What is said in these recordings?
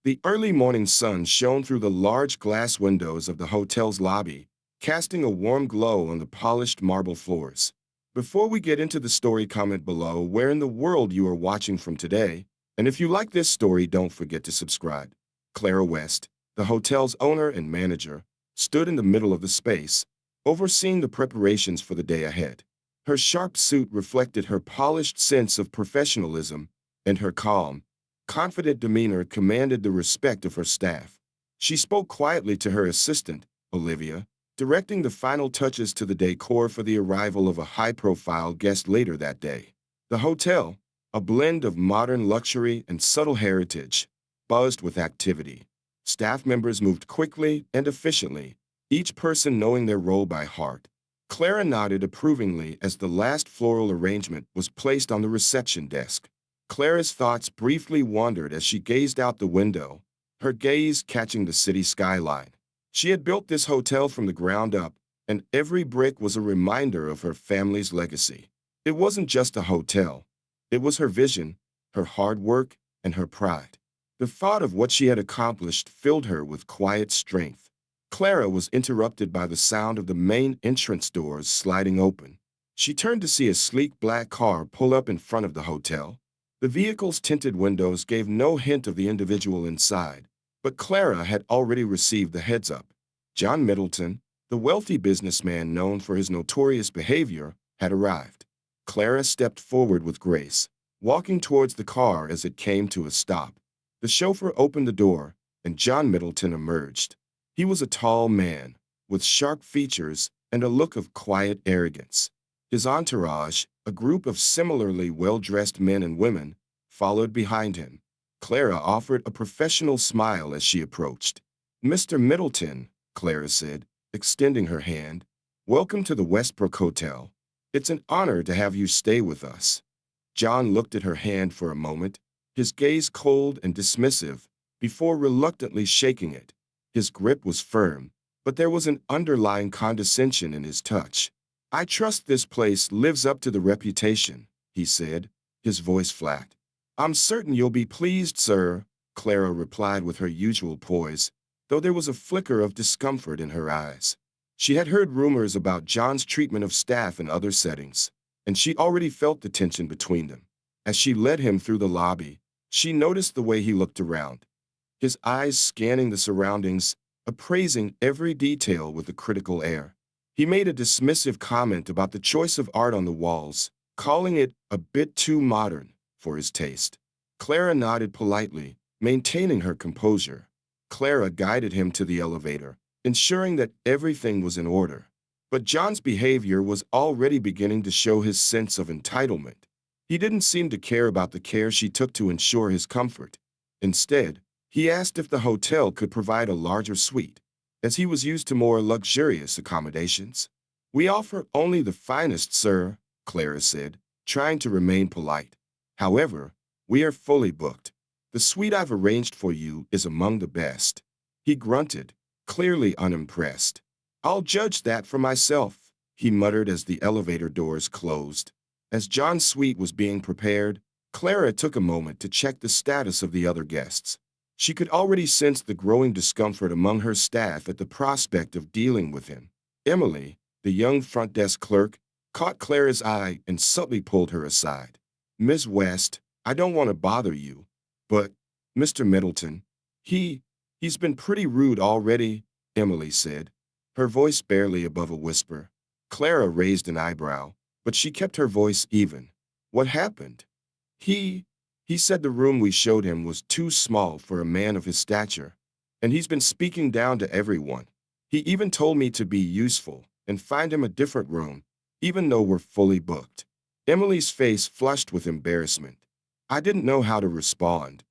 The early morning sun shone through the large glass windows of the hotel's lobby, casting a warm glow on the polished marble floors. Before we get into the story, comment below where in the world you are watching from today, and if you like this story, don't forget to subscribe. Clara West, the hotel's owner and manager, stood in the middle of the space, overseeing the preparations for the day ahead. Her sharp suit reflected her polished sense of professionalism, and her calm, confident demeanor commanded the respect of her staff. She spoke quietly to her assistant, Olivia, directing the final touches to the decor for the arrival of a high-profile guest later that day. The hotel, a blend of modern luxury and subtle heritage, buzzed with activity. Staff members moved quickly and efficiently, each person knowing their role by heart. Clara nodded approvingly as the last floral arrangement was placed on the reception desk. Clara's thoughts briefly wandered as she gazed out the window, her gaze catching the city skyline. She had built this hotel from the ground up, and every brick was a reminder of her family's legacy. It wasn't just a hotel. It was her vision, her hard work, and her pride. The thought of what she had accomplished filled her with quiet strength. Clara was interrupted by the sound of the main entrance doors sliding open. She turned to see a sleek black car pull up in front of the hotel. The vehicle's tinted windows gave no hint of the individual inside, but Clara had already received the heads-up. John Middleton, the wealthy businessman known for his notorious behavior, had arrived. Clara stepped forward with grace, walking towards the car as it came to a stop. The chauffeur opened the door, and John Middleton emerged. He was a tall man, with sharp features and a look of quiet arrogance. His entourage, a group of similarly well-dressed men and women, followed behind him. Clara offered a professional smile as she approached. "Mr. Middleton," Clara said, extending her hand, "welcome to the Westbrook Hotel. It's an honor to have you stay with us." John looked at her hand for a moment, his gaze cold and dismissive, before reluctantly shaking it. His grip was firm, but there was an underlying condescension in his touch. "I trust this place lives up to the reputation," he said, his voice flat. "I'm certain you'll be pleased, sir," Clara replied with her usual poise, though there was a flicker of discomfort in her eyes. She had heard rumors about John's treatment of staff in other settings, and she already felt the tension between them. As she led him through the lobby, she noticed the way he looked around, his eyes scanning the surroundings, appraising every detail with a critical air. He made a dismissive comment about the choice of art on the walls, calling it a bit too modern for his taste. Clara nodded politely, maintaining her composure. Clara guided him to the elevator, ensuring that everything was in order. But John's behavior was already beginning to show his sense of entitlement. He didn't seem to care about the care she took to ensure his comfort. Instead, he asked if the hotel could provide a larger suite, as he was used to more luxurious accommodations. "We offer only the finest, sir," Clara said, trying to remain polite. "However, we are fully booked. The suite I've arranged for you is among the best." He grunted, clearly unimpressed. "I'll judge that for myself," he muttered as the elevator doors closed. As John's suite was being prepared, Clara took a moment to check the status of the other guests. She could already sense the growing discomfort among her staff at the prospect of dealing with him. Emily, the young front desk clerk, caught Clara's eye and subtly pulled her aside. "Miss West, I don't want to bother you, but Mr. Middleton, he's been pretty rude already," Emily said, her voice barely above a whisper. Clara raised an eyebrow, but she kept her voice even. "What happened?" He said the room we showed him was too small for a man of his stature, and he's been speaking down to everyone. He even told me to be useful and find him a different room, even though we're fully booked." Emily's face flushed with embarrassment. "I didn't know how to respond."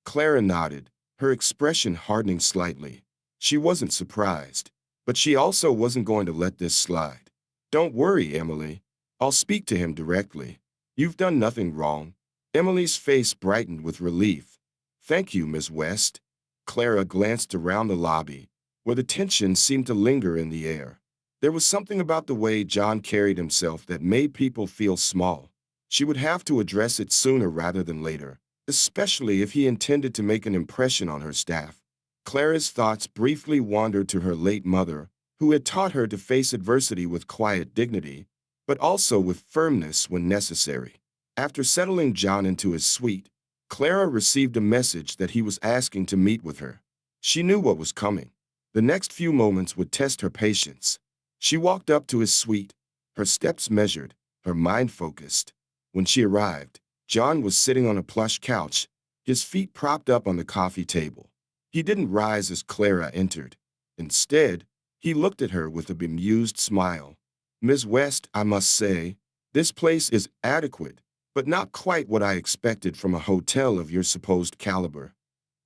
Clara nodded, her expression hardening slightly. She wasn't surprised, but she also wasn't going to let this slide. "Don't worry, Emily. I'll speak to him directly. You've done nothing wrong." Emily's face brightened with relief. "Thank you, Miss West." Clara glanced around the lobby, where the tension seemed to linger in the air. There was something about the way John carried himself that made people feel small. She would have to address it sooner rather than later, especially if he intended to make an impression on her staff. Clara's thoughts briefly wandered to her late mother, who had taught her to face adversity with quiet dignity, but also with firmness when necessary. After settling John into his suite, Clara received a message that he was asking to meet with her. She knew what was coming. The next few moments would test her patience. She walked up to his suite, her steps measured, her mind focused. When she arrived, John was sitting on a plush couch, his feet propped up on the coffee table. He didn't rise as Clara entered. Instead, he looked at her with a bemused smile. "Miss West, I must say, this place is adequate, but not quite what I expected from a hotel of your supposed caliber."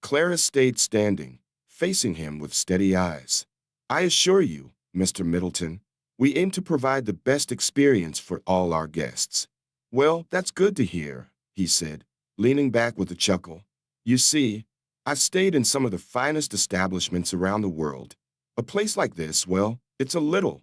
Clara stayed standing, facing him with steady eyes. "I assure you, Mr. Middleton, we aim to provide the best experience for all our guests." "Well, that's good to hear," he said, leaning back with a chuckle. "You see, I've stayed in some of the finest establishments around the world. A place like this, well, it's a little,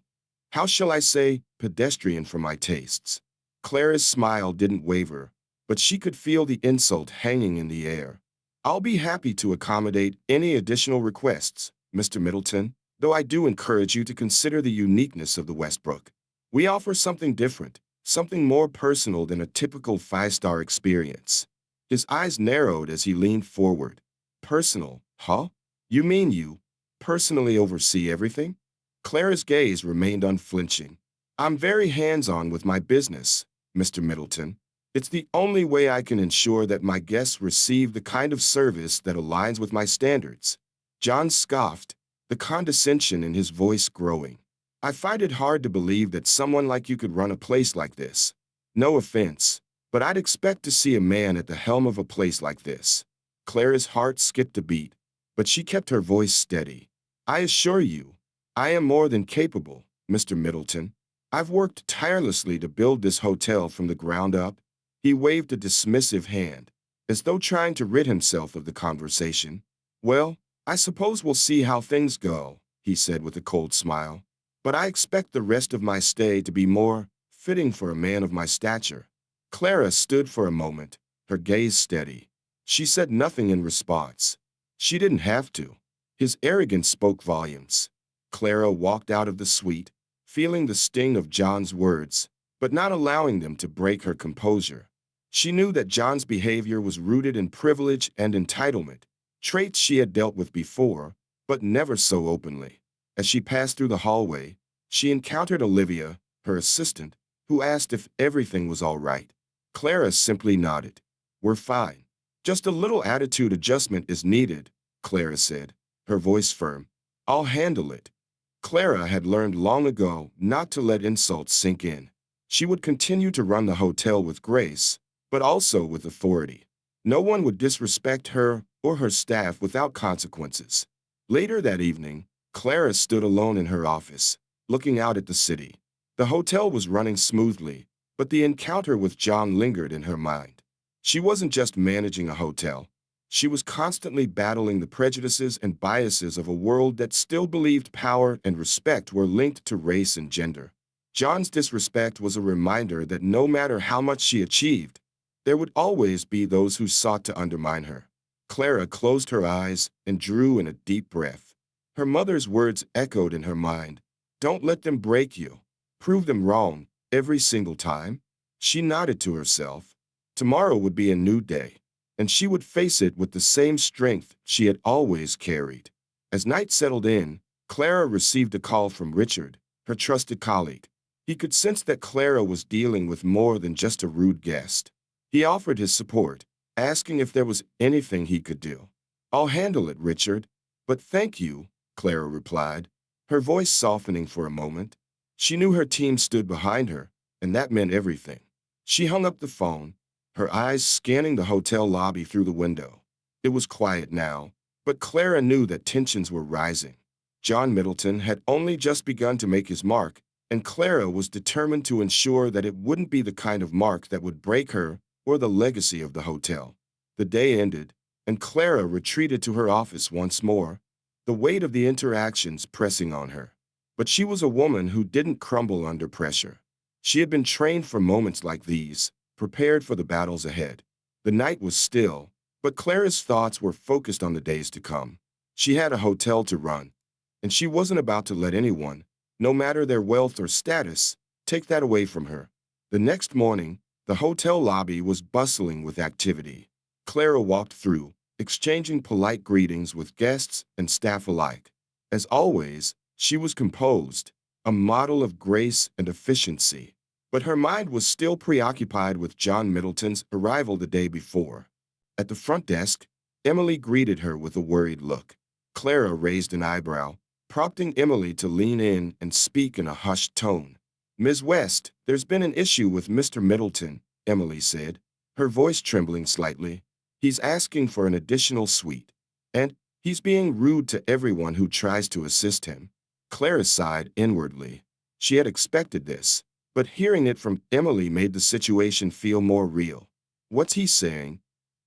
how shall I say, pedestrian for my tastes." Clara's smile didn't waver, but she could feel the insult hanging in the air. "I'll be happy to accommodate any additional requests, Mr. Middleton, though I do encourage you to consider the uniqueness of the Westbrook. We offer something different, something more personal than a typical five-star experience." His eyes narrowed as he leaned forward. "Personal, huh? You mean you personally oversee everything?" Clara's gaze remained unflinching. "I'm very hands-on with my business, Mr. Middleton. It's the only way I can ensure that my guests receive the kind of service that aligns with my standards." John scoffed, the condescension in his voice growing. "I find it hard to believe that someone like you could run a place like this. No offense, but I'd expect to see a man at the helm of a place like this." Clara's heart skipped a beat, but she kept her voice steady. "I assure you, I am more than capable, Mr. Middleton. I've worked tirelessly to build this hotel from the ground up." He waved a dismissive hand, as though trying to rid himself of the conversation. "Well, I suppose we'll see how things go," he said with a cold smile. "But I expect the rest of my stay to be more fitting for a man of my stature." Clara stood for a moment, her gaze steady. She said nothing in response. She didn't have to. His arrogance spoke volumes. Clara walked out of the suite, feeling the sting of John's words, but not allowing them to break her composure. She knew that John's behavior was rooted in privilege and entitlement, traits she had dealt with before, but never so openly. As she passed through the hallway, she encountered Olivia, her assistant, who asked if everything was all right. Clara simply nodded. "We're fine. Just a little attitude adjustment is needed," Clara said, her voice firm. "I'll handle it." Clara had learned long ago not to let insults sink in. She would continue to run the hotel with grace, but also with authority. No one would disrespect her or her staff without consequences. Later that evening, Clara stood alone in her office, looking out at the city. The hotel was running smoothly, but the encounter with John lingered in her mind. She wasn't just managing a hotel. She was constantly battling the prejudices and biases of a world that still believed power and respect were linked to race and gender. John's disrespect was a reminder that no matter how much she achieved, there would always be those who sought to undermine her. Clara closed her eyes and drew in a deep breath. Her mother's words echoed in her mind. "Don't let them break you. Prove them wrong, every single time." She nodded to herself. Tomorrow would be a new day, and she would face it with the same strength she had always carried. As night settled in, Clara received a call from Richard, her trusted colleague. He could sense that Clara was dealing with more than just a rude guest. He offered his support, asking if there was anything he could do. "I'll handle it, Richard, but thank you," Clara replied, her voice softening for a moment. She knew her team stood behind her, and that meant everything. She hung up the phone, her eyes scanning the hotel lobby through the window. It was quiet now, but Clara knew that tensions were rising. John Middleton had only just begun to make his mark, and Clara was determined to ensure that it wouldn't be the kind of mark that would break her or the legacy of the hotel. The day ended, and Clara retreated to her office once more, the weight of the interactions pressing on her. But she was a woman who didn't crumble under pressure. She had been trained for moments like these, prepared for the battles ahead. The night was still, But Clara's thoughts were focused on the days to come. She had a hotel to run, and she wasn't about to let anyone, no matter their wealth or status, take that away from her. The next morning, the hotel lobby was bustling with activity. Clara walked through, exchanging polite greetings with guests and staff alike. As always, she was composed, a model of grace and efficiency. But her mind was still preoccupied with John Middleton's arrival the day before. At the front desk, Emily greeted her with a worried look. Clara raised an eyebrow, prompting Emily to lean in and speak in a hushed tone. "Ms. West, there's been an issue with Mr. Middleton," Emily said, her voice trembling slightly. "He's asking for an additional suite. And he's being rude to everyone who tries to assist him." Clara sighed inwardly. She had expected this, but hearing it from Emily made the situation feel more real. "What's he saying?"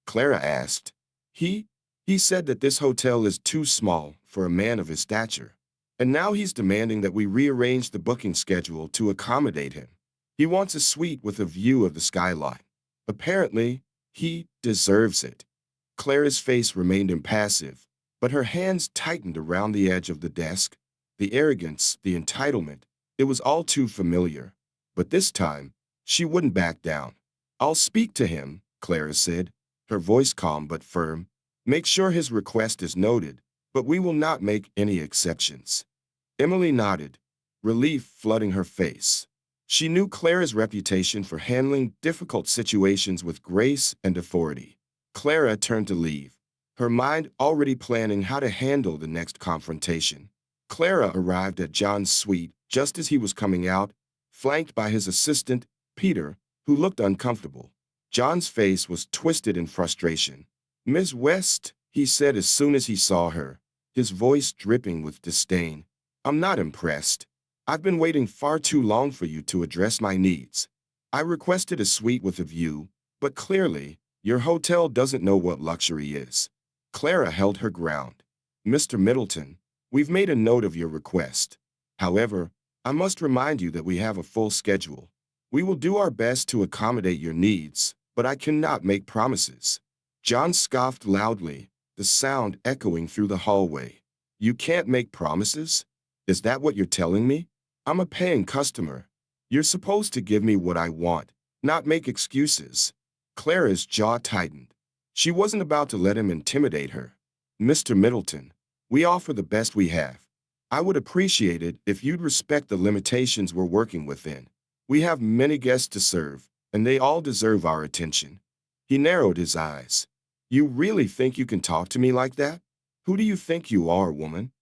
Clara asked. He said that this hotel is too small for a man of his stature. And now he's demanding that we rearrange the booking schedule to accommodate him. He wants a suite with a view of the skyline. Apparently, he deserves it." Clara's face remained impassive, but her hands tightened around the edge of the desk. The arrogance, the entitlement, it was all too familiar. But this time, she wouldn't back down. "I'll speak to him," Clara said, her voice calm but firm. "Make sure his request is noted, but we will not make any exceptions." Emily nodded, relief flooding her face. She knew Clara's reputation for handling difficult situations with grace and authority. Clara turned to leave, her mind already planning how to handle the next confrontation. Clara arrived at John's suite just as he was coming out, flanked by his assistant, Peter, who looked uncomfortable. John's face was twisted in frustration. "Ms. West," he said as soon as he saw her, his voice dripping with disdain, "I'm not impressed. I've been waiting far too long for you to address my needs. I requested a suite with a view, but clearly, your hotel doesn't know what luxury is." Clara held her ground. "Mr. Middleton, we've made a note of your request. However, I must remind you that we have a full schedule. We will do our best to accommodate your needs, but I cannot make promises." John scoffed loudly, the sound echoing through the hallway. "You can't make promises? Is that what you're telling me? I'm a paying customer. You're supposed to give me what I want, not make excuses." Clara's jaw tightened. She wasn't about to let him intimidate her. "Mr. Middleton, we offer the best we have. I would appreciate it if you'd respect the limitations we're working within. We have many guests to serve, and they all deserve our attention." He narrowed his eyes. "You really think you can talk to me like that? Who do you think you are, woman?"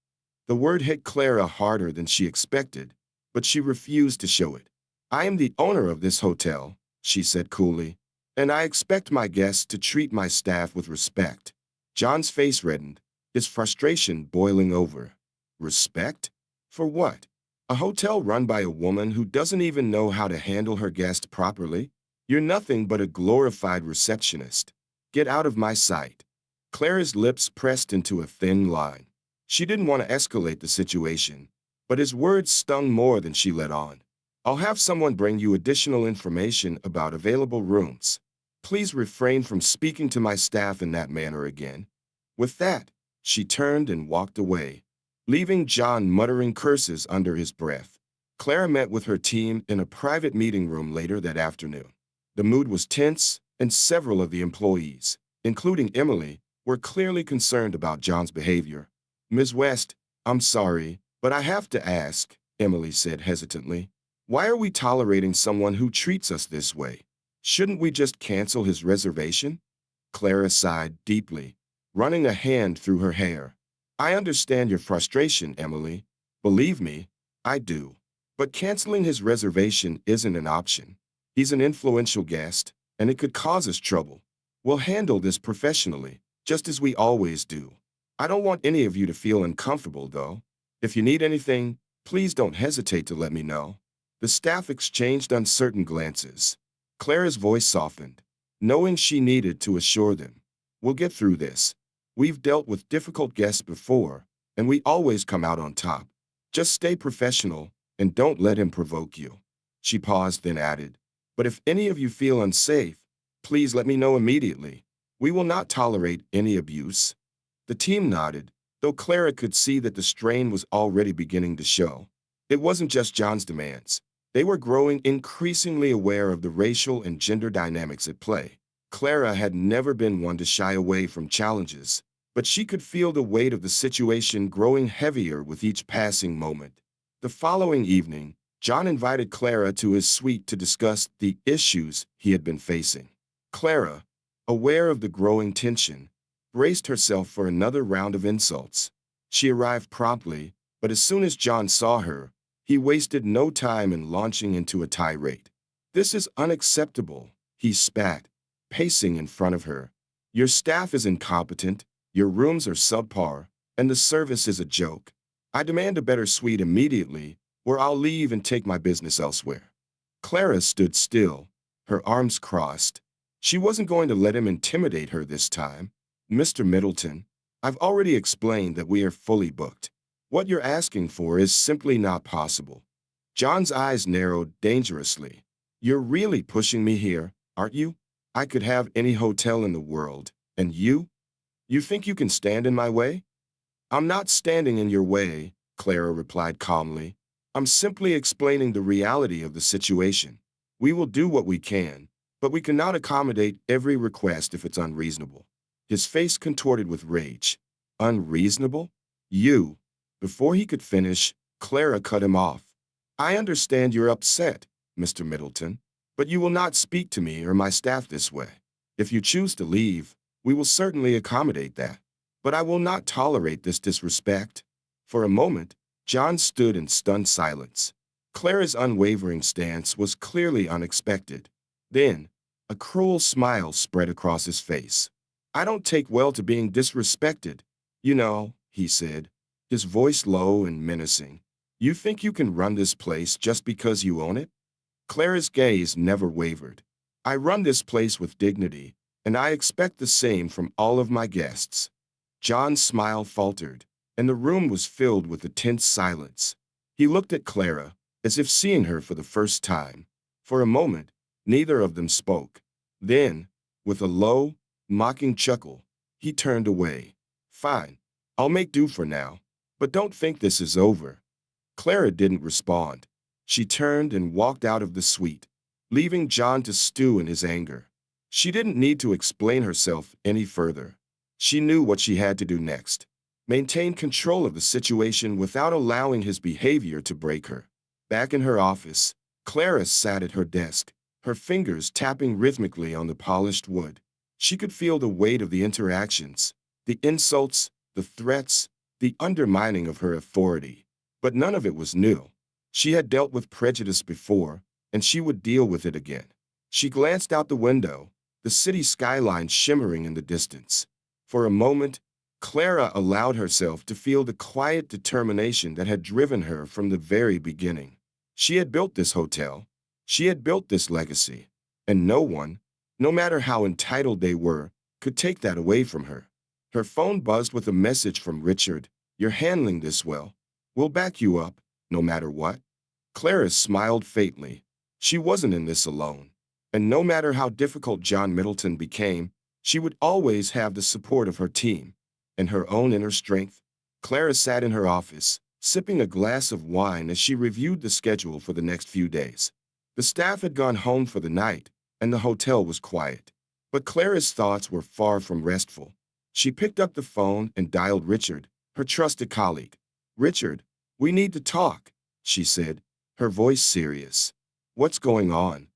The word hit Clara harder than she expected, but she refused to show it. "I am the owner of this hotel," she said coolly, "and I expect my guests to treat my staff with respect." John's face reddened, his frustration boiling over. Respect? For what? A hotel run by a woman who doesn't even know how to handle her guests properly? You're nothing but a glorified receptionist. Get out of my sight. Clara's lips pressed into a thin line. She didn't want to escalate the situation, but his words stung more than she let on. "I'll have someone bring you additional information about available rooms. Please refrain from speaking to my staff in that manner again." With that, she turned and walked away, leaving John muttering curses under his breath. Clara met with her team in a private meeting room later that afternoon. The mood was tense, and several of the employees, including Emily, were clearly concerned about John's behavior. "Ms. West, I'm sorry, but I have to ask," Emily said hesitantly. "Why are we tolerating someone who treats us this way? Shouldn't we just cancel his reservation?" Clara sighed deeply, running a hand through her hair. "I understand your frustration, Emily. Believe me, I do. But canceling his reservation isn't an option. He's an influential guest, and it could cause us trouble. We'll handle this professionally, just as we always do. I don't want any of you to feel uncomfortable, though. If you need anything, please don't hesitate to let me know." The staff exchanged uncertain glances. Clara's voice softened, knowing she needed to assure them. "We'll get through this. We've dealt with difficult guests before, and we always come out on top. Just stay professional, and don't let him provoke you." She paused, then added, "But if any of you feel unsafe, please let me know immediately. We will not tolerate any abuse. The team nodded, though Clara could see that the strain was already beginning to show. It wasn't just John's demands. They were growing increasingly aware of the racial and gender dynamics at play. Clara had never been one to shy away from challenges, but she could feel the weight of the situation growing heavier with each passing moment. The following evening, John invited Clara to his suite to discuss the issues he had been facing. Clara, aware of the growing tension, braced herself for another round of insults. She arrived promptly, but as soon as John saw her, he wasted no time in launching into a tirade. "This is unacceptable," he spat, pacing in front of her. "Your staff is incompetent, your rooms are subpar, and the service is a joke. I demand a better suite immediately, or I'll leave and take my business elsewhere." Clara stood still, her arms crossed. She wasn't going to let him intimidate her this time. "Mr. Middleton, I've already explained that we are fully booked. What you're asking for is simply not possible." John's eyes narrowed dangerously. "You're really pushing me here, aren't you? I could have any hotel in the world, and you? You think you can stand in my way?" "I'm not standing in your way," Clara replied calmly. "I'm simply explaining the reality of the situation. We will do what we can, but we cannot accommodate every request if it's unreasonable." His face contorted with rage. "Unreasonable? You?" Before he could finish, Clara cut him off. "I understand you're upset, Mr. Middleton, but you will not speak to me or my staff this way. If you choose to leave, we will certainly accommodate that. But I will not tolerate this disrespect." For a moment, John stood in stunned silence. Clara's unwavering stance was clearly unexpected. Then, a cruel smile spread across his face. "I don't take well to being disrespected, you know," he said, his voice low and menacing. "You think you can run this place just because you own it?" Clara's gaze never wavered. "I run this place with dignity, and I expect the same from all of my guests." John's smile faltered, and the room was filled with a tense silence. He looked at Clara, as if seeing her for the first time. For a moment, neither of them spoke. Then, with a low, mocking chuckle, he turned away. "Fine, I'll make do for now, but don't think this is over." Clara didn't respond. She turned and walked out of the suite, leaving John to stew in his anger. She didn't need to explain herself any further. She knew what she had to do next: maintain control of the situation without allowing his behavior to break her. Back in her office, Clara sat at her desk, her fingers tapping rhythmically on the polished wood. She could feel the weight of the interactions, the insults, the threats, the undermining of her authority. But none of it was new. She had dealt with prejudice before, and she would deal with it again. She glanced out the window, the city skyline shimmering in the distance. For a moment, Clara allowed herself to feel the quiet determination that had driven her from the very beginning. She had built this hotel. She had built this legacy. And no one, no matter how entitled they were, could take that away from her. Her phone buzzed with a message from Richard. "You're handling this well. We'll back you up, no matter what." Clara smiled faintly. She wasn't in this alone. And no matter how difficult John Middleton became, she would always have the support of her team and her own inner strength. Clara sat in her office, sipping a glass of wine as she reviewed the schedule for the next few days. The staff had gone home for the night, and the hotel was quiet. But Clara's thoughts were far from restful. She picked up the phone and dialed Richard, her trusted colleague. "Richard, we need to talk," she said, her voice serious. "What's going on?"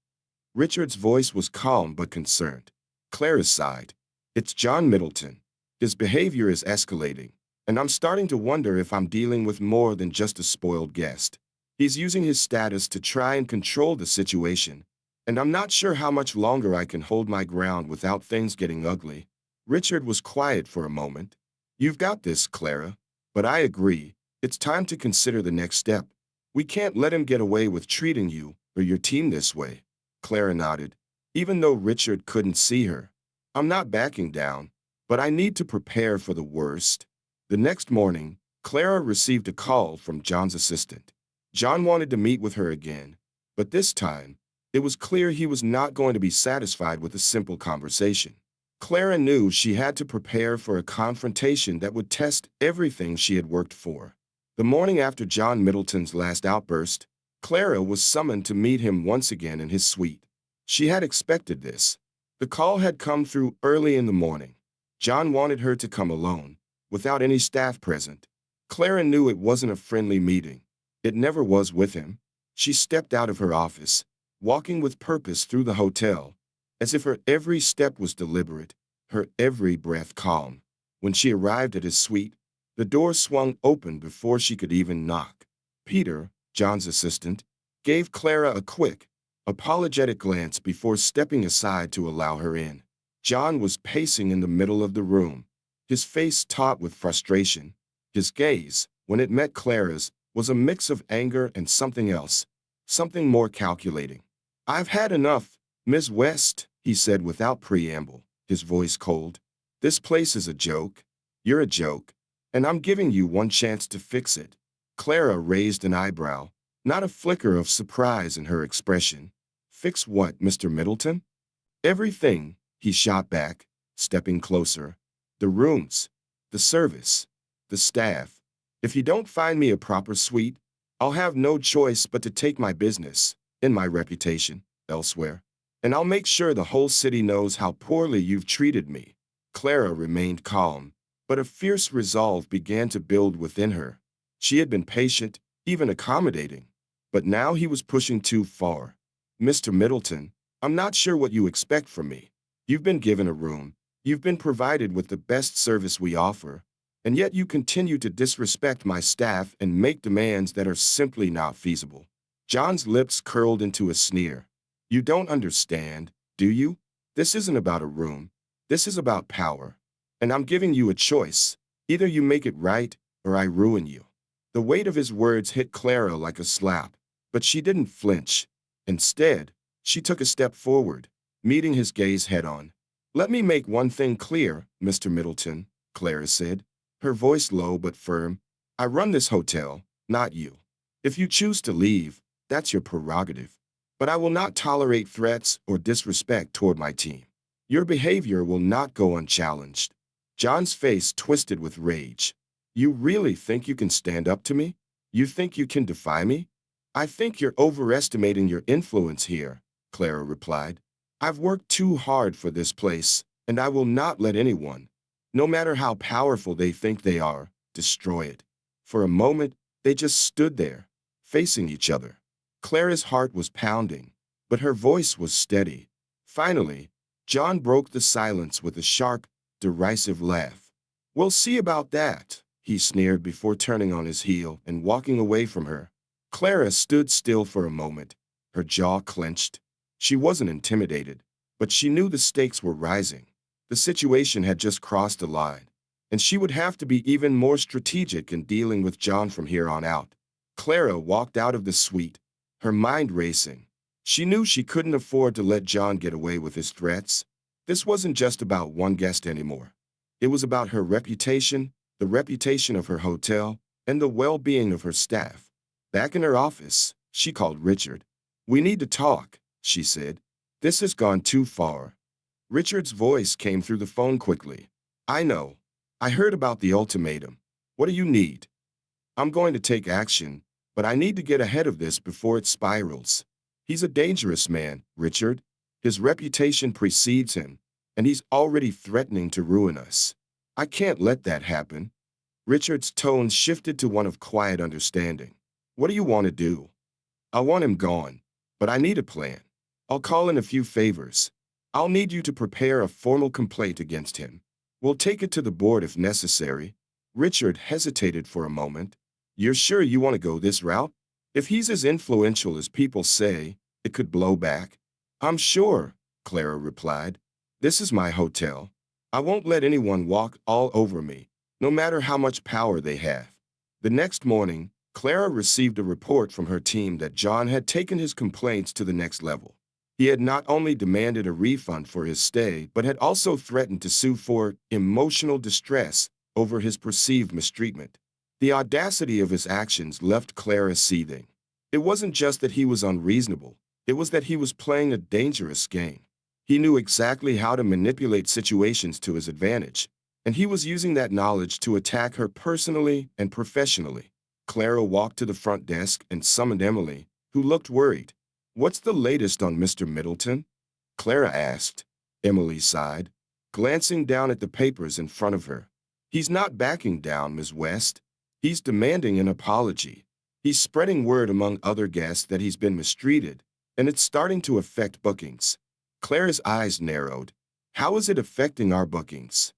Richard's voice was calm but concerned. Clara sighed. "It's John Middleton. His behavior is escalating, and I'm starting to wonder if I'm dealing with more than just a spoiled guest. He's using his status to try and control the situation, and I'm not sure how much longer I can hold my ground without things getting ugly." Richard was quiet for a moment. "You've got this, Clara, but I agree. It's time to consider the next step. We can't let him get away with treating you or your team this way." Clara nodded, even though Richard couldn't see her. "I'm not backing down, but I need to prepare for the worst." The next morning, Clara received a call from John's assistant. John wanted to meet with her again, but this time, it was clear he was not going to be satisfied with a simple conversation. Clara knew she had to prepare for a confrontation that would test everything she had worked for. The morning after John Middleton's last outburst, Clara was summoned to meet him once again in his suite. She had expected this. The call had come through early in the morning. John wanted her to come alone, without any staff present. Clara knew it wasn't a friendly meeting. It never was with him. She stepped out of her office, walking with purpose through the hotel, as if her every step was deliberate, her every breath calm. When she arrived at his suite, the door swung open before she could even knock. Peter, John's assistant, gave Clara a quick, apologetic glance before stepping aside to allow her in. John was pacing in the middle of the room, his face taut with frustration. His gaze, when it met Clara's, was a mix of anger and something else, something more calculating. "I've had enough, Miss West," he said without preamble, his voice cold. "This place is a joke. You're a joke, and I'm giving you one chance to fix it." Clara raised an eyebrow, not a flicker of surprise in her expression. "Fix what, Mr. Middleton?" "Everything," he shot back, stepping closer. "The rooms, the service, the staff. If you don't find me a proper suite, I'll have no choice but to take my business, and my reputation, elsewhere. And I'll make sure the whole city knows how poorly you've treated me." Clara remained calm, but a fierce resolve began to build within her. She had been patient, even accommodating, but now he was pushing too far. "Mr. Middleton, I'm not sure what you expect from me. You've been given a room, you've been provided with the best service we offer, and yet you continue to disrespect my staff and make demands that are simply not feasible." John's lips curled into a sneer. "You don't understand, do you? This isn't about a room. This is about power. And I'm giving you a choice. Either you make it right, or I ruin you." The weight of his words hit Clara like a slap, but she didn't flinch. Instead, she took a step forward, meeting his gaze head-on. "Let me make one thing clear, Mr. Middleton," Clara said, her voice low but firm. "I run this hotel, not you. If you choose to leave, that's your prerogative. But I will not tolerate threats or disrespect toward my team. Your behavior will not go unchallenged." John's face twisted with rage. "You really think you can stand up to me? You think you can defy me?" "I think you're overestimating your influence here," Clara replied. "I've worked too hard for this place, and I will not let anyone, no matter how powerful they think they are, destroy it." For a moment, they just stood there, facing each other. Clara's heart was pounding, but her voice was steady. Finally, John broke the silence with a sharp, derisive laugh. "We'll see about that," he sneered before turning on his heel and walking away from her. Clara stood still for a moment, her jaw clenched. She wasn't intimidated, but she knew the stakes were rising. The situation had just crossed a line, and she would have to be even more strategic in dealing with John from here on out. Clara walked out of the suite, her mind racing. She knew she couldn't afford to let John get away with his threats. This wasn't just about one guest anymore. It was about her reputation, the reputation of her hotel, and the well-being of her staff. Back in her office, she called Richard. "We need to talk," she said. "This has gone too far." Richard's voice came through the phone quickly. "I know. I heard about the ultimatum. What do you need?" "I'm going to take action, but I need to get ahead of this before it spirals. He's a dangerous man, Richard. His reputation precedes him, and he's already threatening to ruin us. I can't let that happen." Richard's tone shifted to one of quiet understanding. "What do you want to do?" "I want him gone, but I need a plan. I'll call in a few favors. I'll need you to prepare a formal complaint against him. We'll take it to the board if necessary." Richard hesitated for a moment. "You're sure you want to go this route? If he's as influential as people say, it could blow back." "I'm sure," Clara replied. "This is my hotel. I won't let anyone walk all over me, no matter how much power they have." The next morning, Clara received a report from her team that John had taken his complaints to the next level. He had not only demanded a refund for his stay, but had also threatened to sue for emotional distress over his perceived mistreatment. The audacity of his actions left Clara seething. It wasn't just that he was unreasonable, it was that he was playing a dangerous game. He knew exactly how to manipulate situations to his advantage, and he was using that knowledge to attack her personally and professionally. Clara walked to the front desk and summoned Emily, who looked worried. "What's the latest on Mr. Middleton?" Clara asked. Emily sighed, glancing down at the papers in front of her. "He's not backing down, Ms. West. He's demanding an apology. He's spreading word among other guests that he's been mistreated, and it's starting to affect bookings." Clara's eyes narrowed. "How is it affecting our bookings?"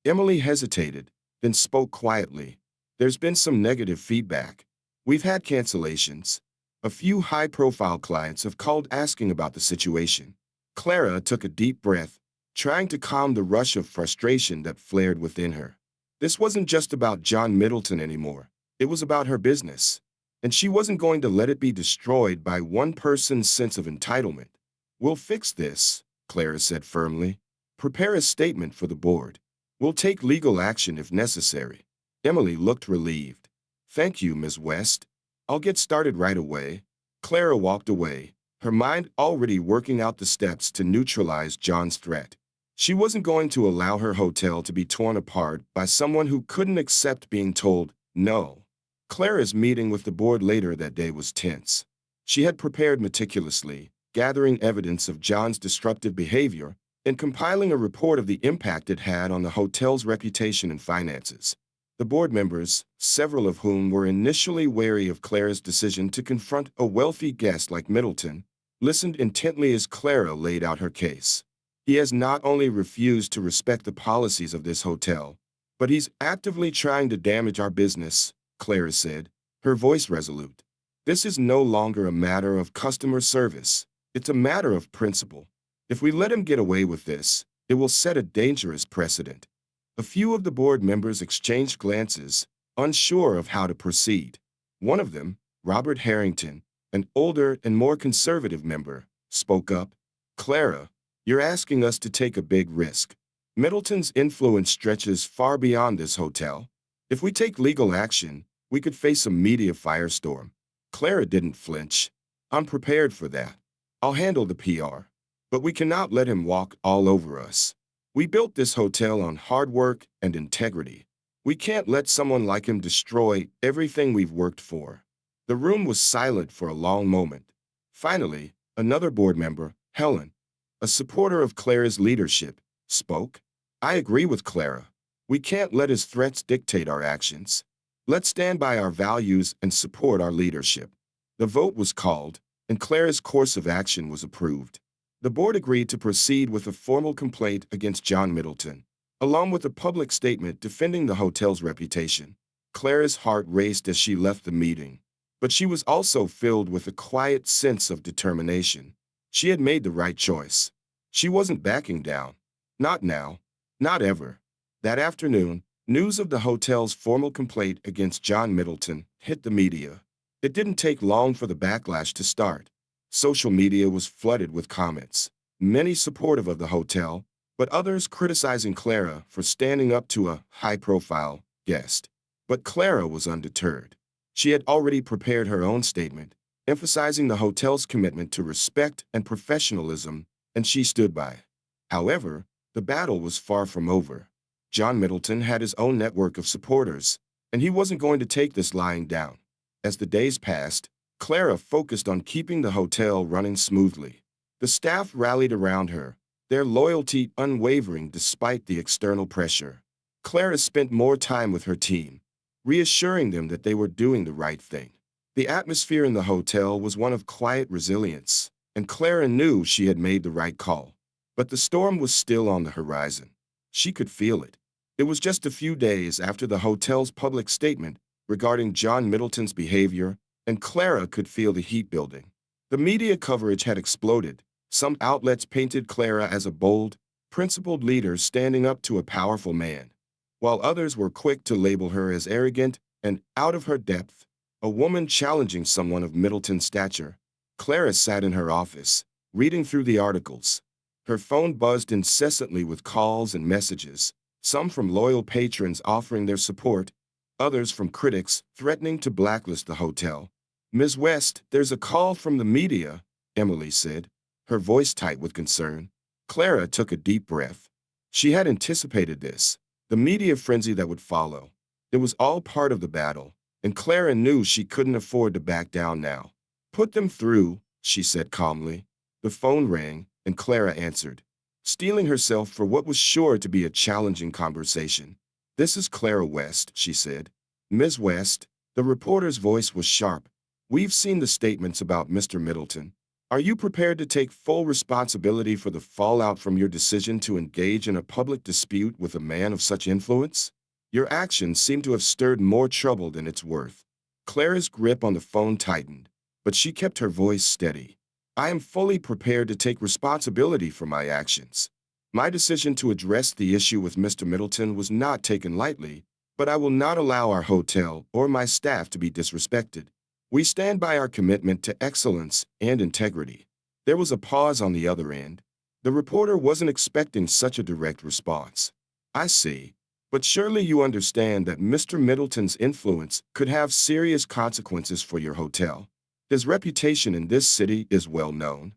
Emily hesitated, then spoke quietly. "There's been some negative feedback. We've had cancellations. A few high-profile clients have called asking about the situation." Clara took a deep breath, trying to calm the rush of frustration that flared within her. This wasn't just about John Middleton anymore. It was about her business. And she wasn't going to let it be destroyed by one person's sense of entitlement. "We'll fix this," Clara said firmly. "Prepare a statement for the board. We'll take legal action if necessary." Emily looked relieved. "Thank you, Ms. West. I'll get started right away." Clara walked away, her mind already working out the steps to neutralize John's threat. She wasn't going to allow her hotel to be torn apart by someone who couldn't accept being told no. Clara's meeting with the board later that day was tense. She had prepared meticulously, gathering evidence of John's disruptive behavior and compiling a report of the impact it had on the hotel's reputation and finances. The board members, several of whom were initially wary of Clara's decision to confront a wealthy guest like Middleton, listened intently as Clara laid out her case. "He has not only refused to respect the policies of this hotel, but he's actively trying to damage our business," Clara said, her voice resolute. "This is no longer a matter of customer service. It's a matter of principle. If we let him get away with this, it will set a dangerous precedent." A few of the board members exchanged glances, unsure of how to proceed. One of them, Robert Harrington, an older and more conservative member, spoke up. "Clara, you're asking us to take a big risk. Middleton's influence stretches far beyond this hotel. If we take legal action, we could face a media firestorm." Clara didn't flinch. "I'm prepared for that. I'll handle the PR. But we cannot let him walk all over us. We built this hotel on hard work and integrity. We can't let someone like him destroy everything we've worked for." The room was silent for a long moment. Finally, another board member, Helen, a supporter of Clara's leadership, spoke. "I agree with Clara. We can't let his threats dictate our actions. Let's stand by our values and support our leadership." The vote was called, and Clara's course of action was approved. The board agreed to proceed with a formal complaint against John Middleton, along with a public statement defending the hotel's reputation. Clara's heart raced as she left the meeting, but she was also filled with a quiet sense of determination. She had made the right choice. She wasn't backing down. Not now. Not ever. That afternoon, news of the hotel's formal complaint against John Middleton hit the media. It didn't take long for the backlash to start. Social media was flooded with comments, many supportive of the hotel, but others criticizing Clara for standing up to a high-profile guest. But Clara was undeterred. She had already prepared her own statement, emphasizing the hotel's commitment to respect and professionalism, and she stood by. However, the battle was far from over. John Middleton had his own network of supporters, and he wasn't going to take this lying down. As the days passed, Clara focused on keeping the hotel running smoothly. The staff rallied around her, their loyalty unwavering despite the external pressure. Clara spent more time with her team, reassuring them that they were doing the right thing. The atmosphere in the hotel was one of quiet resilience, and Clara knew she had made the right call. But the storm was still on the horizon. She could feel it. It was just a few days after the hotel's public statement regarding John Middleton's behavior, and Clara could feel the heat building. The media coverage had exploded. Some outlets painted Clara as a bold, principled leader standing up to a powerful man, while others were quick to label her as arrogant and out of her depth, a woman challenging someone of Middleton's stature. Clara sat in her office, reading through the articles. Her phone buzzed incessantly with calls and messages, some from loyal patrons offering their support, others from critics threatening to blacklist the hotel. "Ms. West, there's a call from the media," Emily said, her voice tight with concern. Clara took a deep breath. She had anticipated this, the media frenzy that would follow. It was all part of the battle, and Clara knew she couldn't afford to back down now. Put them through, she said calmly. The phone rang, and Clara answered, steeling herself for what was sure to be a challenging conversation. This is Clara West, she said. Ms. West, the reporter's voice was sharp. We've seen the statements about Mr. Middleton. Are you prepared to take full responsibility for the fallout from your decision to engage in a public dispute with a man of such influence? Your actions seem to have stirred more trouble than it's worth. Clara's grip on the phone tightened, but she kept her voice steady. I am fully prepared to take responsibility for my actions. My decision to address the issue with Mr. Middleton was not taken lightly, but I will not allow our hotel or my staff to be disrespected. We stand by our commitment to excellence and integrity. There was a pause on the other end. The reporter wasn't expecting such a direct response. I see. But surely you understand that Mr. Middleton's influence could have serious consequences for your hotel. His reputation in this city is well known.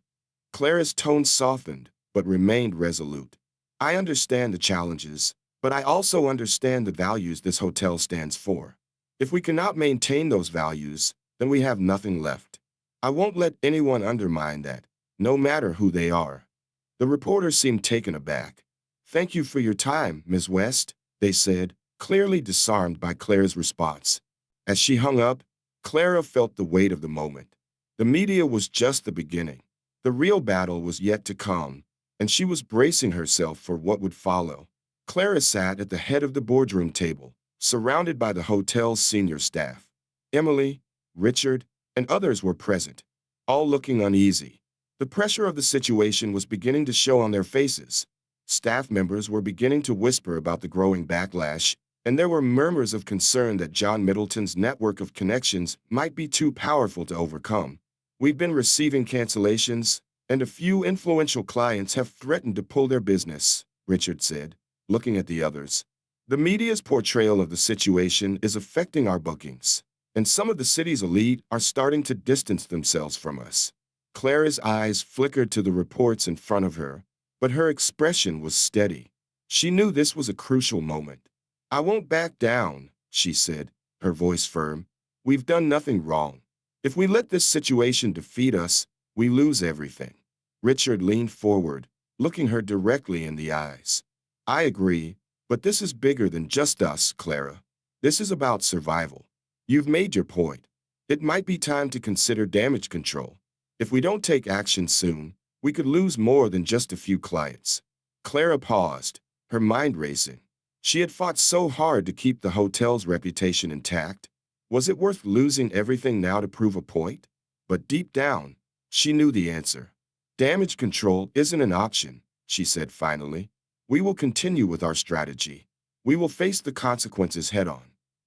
Clara's tone softened, but remained resolute. I understand the challenges, but I also understand the values this hotel stands for. If we cannot maintain those values, then we have nothing left. I won't let anyone undermine that, no matter who they are. The reporter seemed taken aback. Thank you for your time, Ms. West, they said, clearly disarmed by Clara's response. As she hung up, Clara felt the weight of the moment. The media was just the beginning. The real battle was yet to come, and she was bracing herself for what would follow. Clara sat at the head of the boardroom table, surrounded by the hotel's senior staff. Emily, Richard, and others were present, all looking uneasy. The pressure of the situation was beginning to show on their faces. Staff members were beginning to whisper about the growing backlash, and there were murmurs of concern that John Middleton's network of connections might be too powerful to overcome. We've been receiving cancellations, and a few influential clients have threatened to pull their business, Richard said, looking at the others. The media's portrayal of the situation is affecting our bookings, and some of the city's elite are starting to distance themselves from us. Clara's eyes flickered to the reports in front of her, but her expression was steady. She knew this was a crucial moment. I won't back down, she said, her voice firm. We've done nothing wrong. If we let this situation defeat us, we lose everything. Richard leaned forward, looking her directly in the eyes. I agree, but this is bigger than just us, Clara. This is about survival. You've made your point. It might be time to consider damage control. If we don't take action soon, we could lose more than just a few clients. Clara paused, her mind racing. She had fought so hard to keep the hotel's reputation intact. Was it worth losing everything now to prove a point? But deep down, she knew the answer. Damage control isn't an option, she said finally. We will continue with our strategy. We will face the consequences head-on.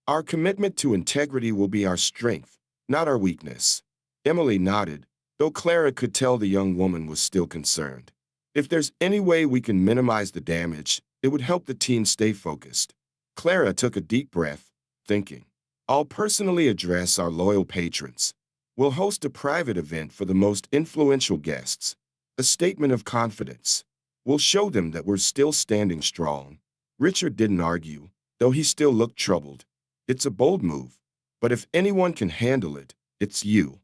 Our commitment to integrity will be our strength, not our weakness. Emily nodded, though Clara could tell the young woman was still concerned. If there's any way we can minimize the damage, it would help the team stay focused. Clara took a deep breath, thinking, I'll personally address our loyal patrons. We'll host a private event for the most influential guests. A statement of confidence. We'll show them that we're still standing strong. Richard didn't argue, though he still looked troubled. It's a bold move, but if anyone can handle it, it's you.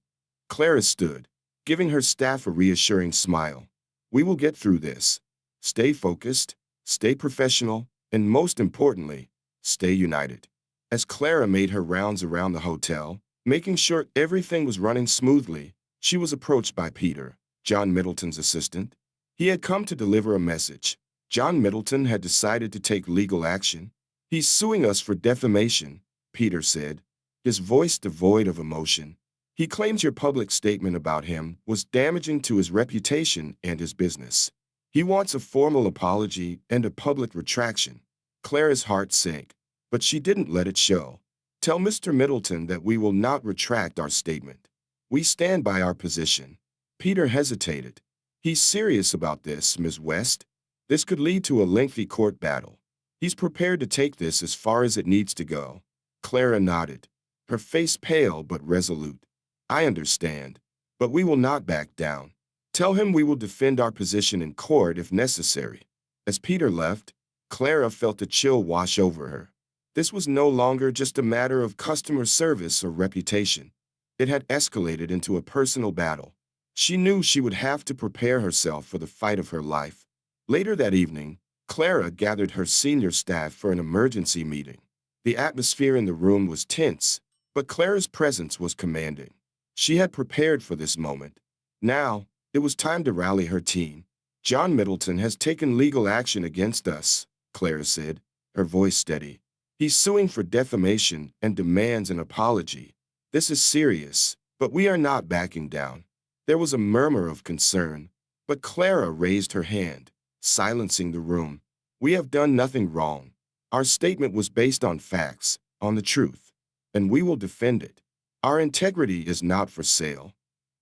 Clara stood, giving her staff a reassuring smile. We will get through this. Stay focused, stay professional, and most importantly, stay united. As Clara made her rounds around the hotel, making sure everything was running smoothly, she was approached by Peter, John Middleton's assistant. He had come to deliver a message. John Middleton had decided to take legal action. He's suing us for defamation, Peter said, his voice devoid of emotion. He claims your public statement about him was damaging to his reputation and his business. He wants a formal apology and a public retraction. Clara's heart sank, but she didn't let it show. Tell Mr. Middleton that we will not retract our statement. We stand by our position. Peter hesitated. He's serious about this, Ms. West. This could lead to a lengthy court battle. He's prepared to take this as far as it needs to go. Clara nodded, her face pale but resolute. I understand, but we will not back down. Tell him we will defend our position in court if necessary. As Peter left, Clara felt a chill wash over her. This was no longer just a matter of customer service or reputation. It had escalated into a personal battle. She knew she would have to prepare herself for the fight of her life. Later that evening, Clara gathered her senior staff for an emergency meeting. The atmosphere in the room was tense, but Clara's presence was commanding. She had prepared for this moment. Now, it was time to rally her team. John Middleton has taken legal action against us, Clara said, her voice steady. He's suing for defamation and demands an apology. This is serious, but we are not backing down. There was a murmur of concern, but Clara raised her hand, silencing the room. We have done nothing wrong. Our statement was based on facts, on the truth, and we will defend it. Our integrity is not for sale.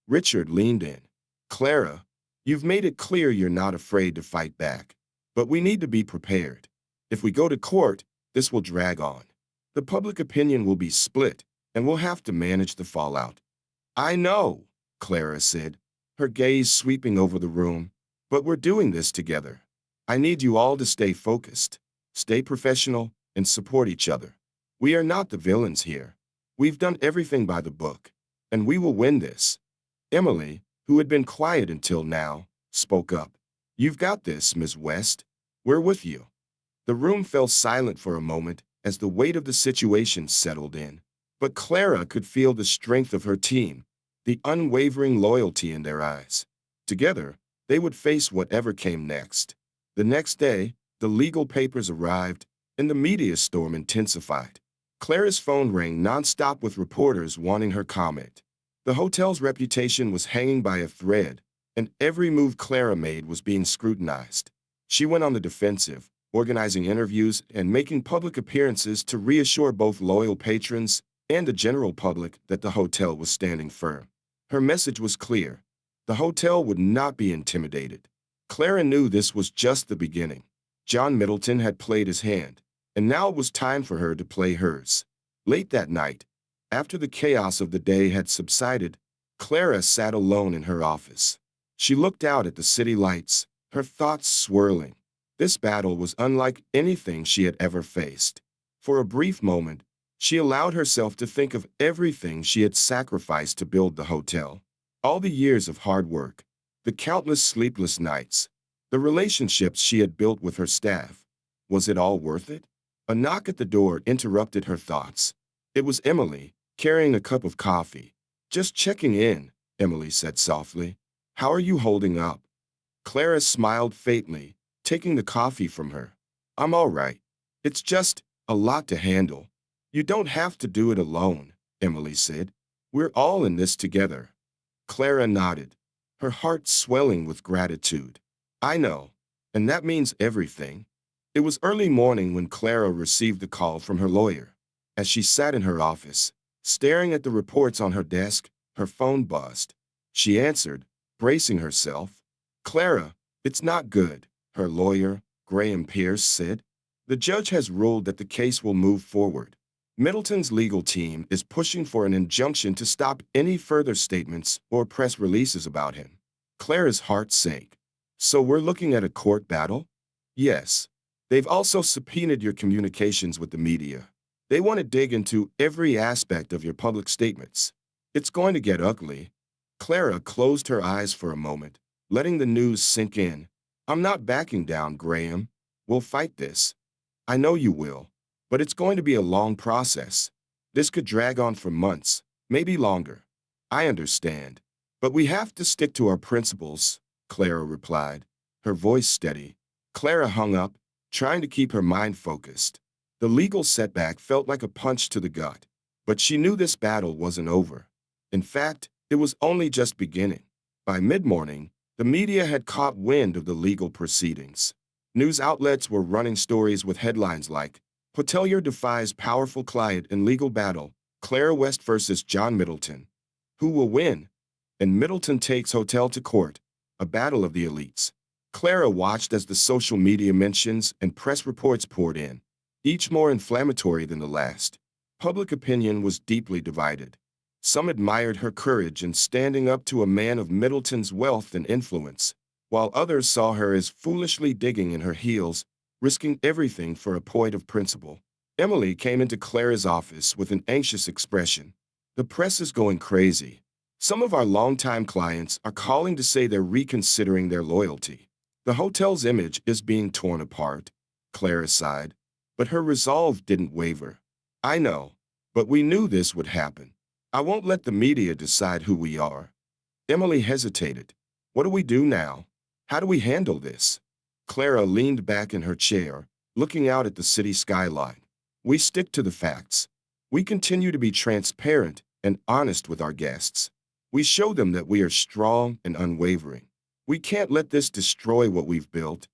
Richard leaned in. Clara, you've made it clear you're not afraid to fight back, but we need to be prepared. If we go to court, this will drag on. The public opinion will be split, and we'll have to manage the fallout. I know, Clara said, her gaze sweeping over the room, but we're doing this together. I need you all to stay focused, stay professional, and support each other. We are not the villains here. We've done everything by the book, and we will win this. Emily, who had been quiet until now, spoke up. You've got this, Miss West. We're with you. The room fell silent for a moment as the weight of the situation settled in, but Clara could feel the strength of her team, the unwavering loyalty in their eyes. Together, they would face whatever came next. The next day, the legal papers arrived, and the media storm intensified. Clara's phone rang nonstop with reporters wanting her comment. The hotel's reputation was hanging by a thread, and every move Clara made was being scrutinized. She went on the defensive, organizing interviews and making public appearances to reassure both loyal patrons and the general public that the hotel was standing firm. Her message was clear. The hotel would not be intimidated. Clara knew this was just the beginning. John Middleton had played his hand, and now it was time for her to play hers. Late that night, after the chaos of the day had subsided, Clara sat alone in her office. She looked out at the city lights, her thoughts swirling. This battle was unlike anything she had ever faced. For a brief moment, she allowed herself to think of everything she had sacrificed to build the hotel. All the years of hard work, the countless sleepless nights, the relationships she had built with her staff. Was it all worth it? A knock at the door interrupted her thoughts. It was Emily, carrying a cup of coffee. Just checking in, Emily said softly. How are you holding up? Clara smiled faintly, taking the coffee from her. I'm all right. It's just a lot to handle. You don't have to do it alone, Emily said. We're all in this together. Clara nodded, her heart swelling with gratitude. I know, and that means everything. It was early morning when Clara received the call from her lawyer. As she sat in her office, staring at the reports on her desk, her phone buzzed. She answered, bracing herself. Clara, it's not good, her lawyer, Graham Pierce, said. The judge has ruled that the case will move forward. Middleton's legal team is pushing for an injunction to stop any further statements or press releases about him. Clara's heart sank. So we're looking at a court battle? Yes. They've also subpoenaed your communications with the media. They want to dig into every aspect of your public statements. It's going to get ugly. Clara closed her eyes for a moment, letting the news sink in. I'm not backing down, Graham. We'll fight this. I know you will. But it's going to be a long process. This could drag on for months, maybe longer. I understand. But we have to stick to our principles, Clara replied, her voice steady. Clara hung up, trying to keep her mind focused. The legal setback felt like a punch to the gut, but she knew this battle wasn't over. In fact, it was only just beginning. By mid-morning, the media had caught wind of the legal proceedings. News outlets were running stories with headlines like, Hotelier defies powerful client in legal battle, Clara West versus John Middleton. Who will win? And Middleton takes hotel to court, a battle of the elites. Clara watched as the social media mentions and press reports poured in, each more inflammatory than the last. Public opinion was deeply divided. Some admired her courage in standing up to a man of Middleton's wealth and influence, while others saw her as foolishly digging in her heels, risking everything for a point of principle. Emily came into Clara's office with an anxious expression. The press is going crazy. Some of our longtime clients are calling to say they're reconsidering their loyalty. The hotel's image is being torn apart, Clara sighed, but her resolve didn't waver. I know, but we knew this would happen. I won't let the media decide who we are. Emily hesitated. What do we do now? How do we handle this? Clara leaned back in her chair, looking out at the city skyline. We stick to the facts. We continue to be transparent and honest with our guests. We show them that we are strong and unwavering. We can't let this destroy what we've built.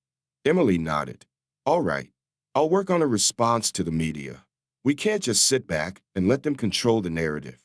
Emily nodded. All right, I'll work on a response to the media. We can't just sit back and let them control the narrative.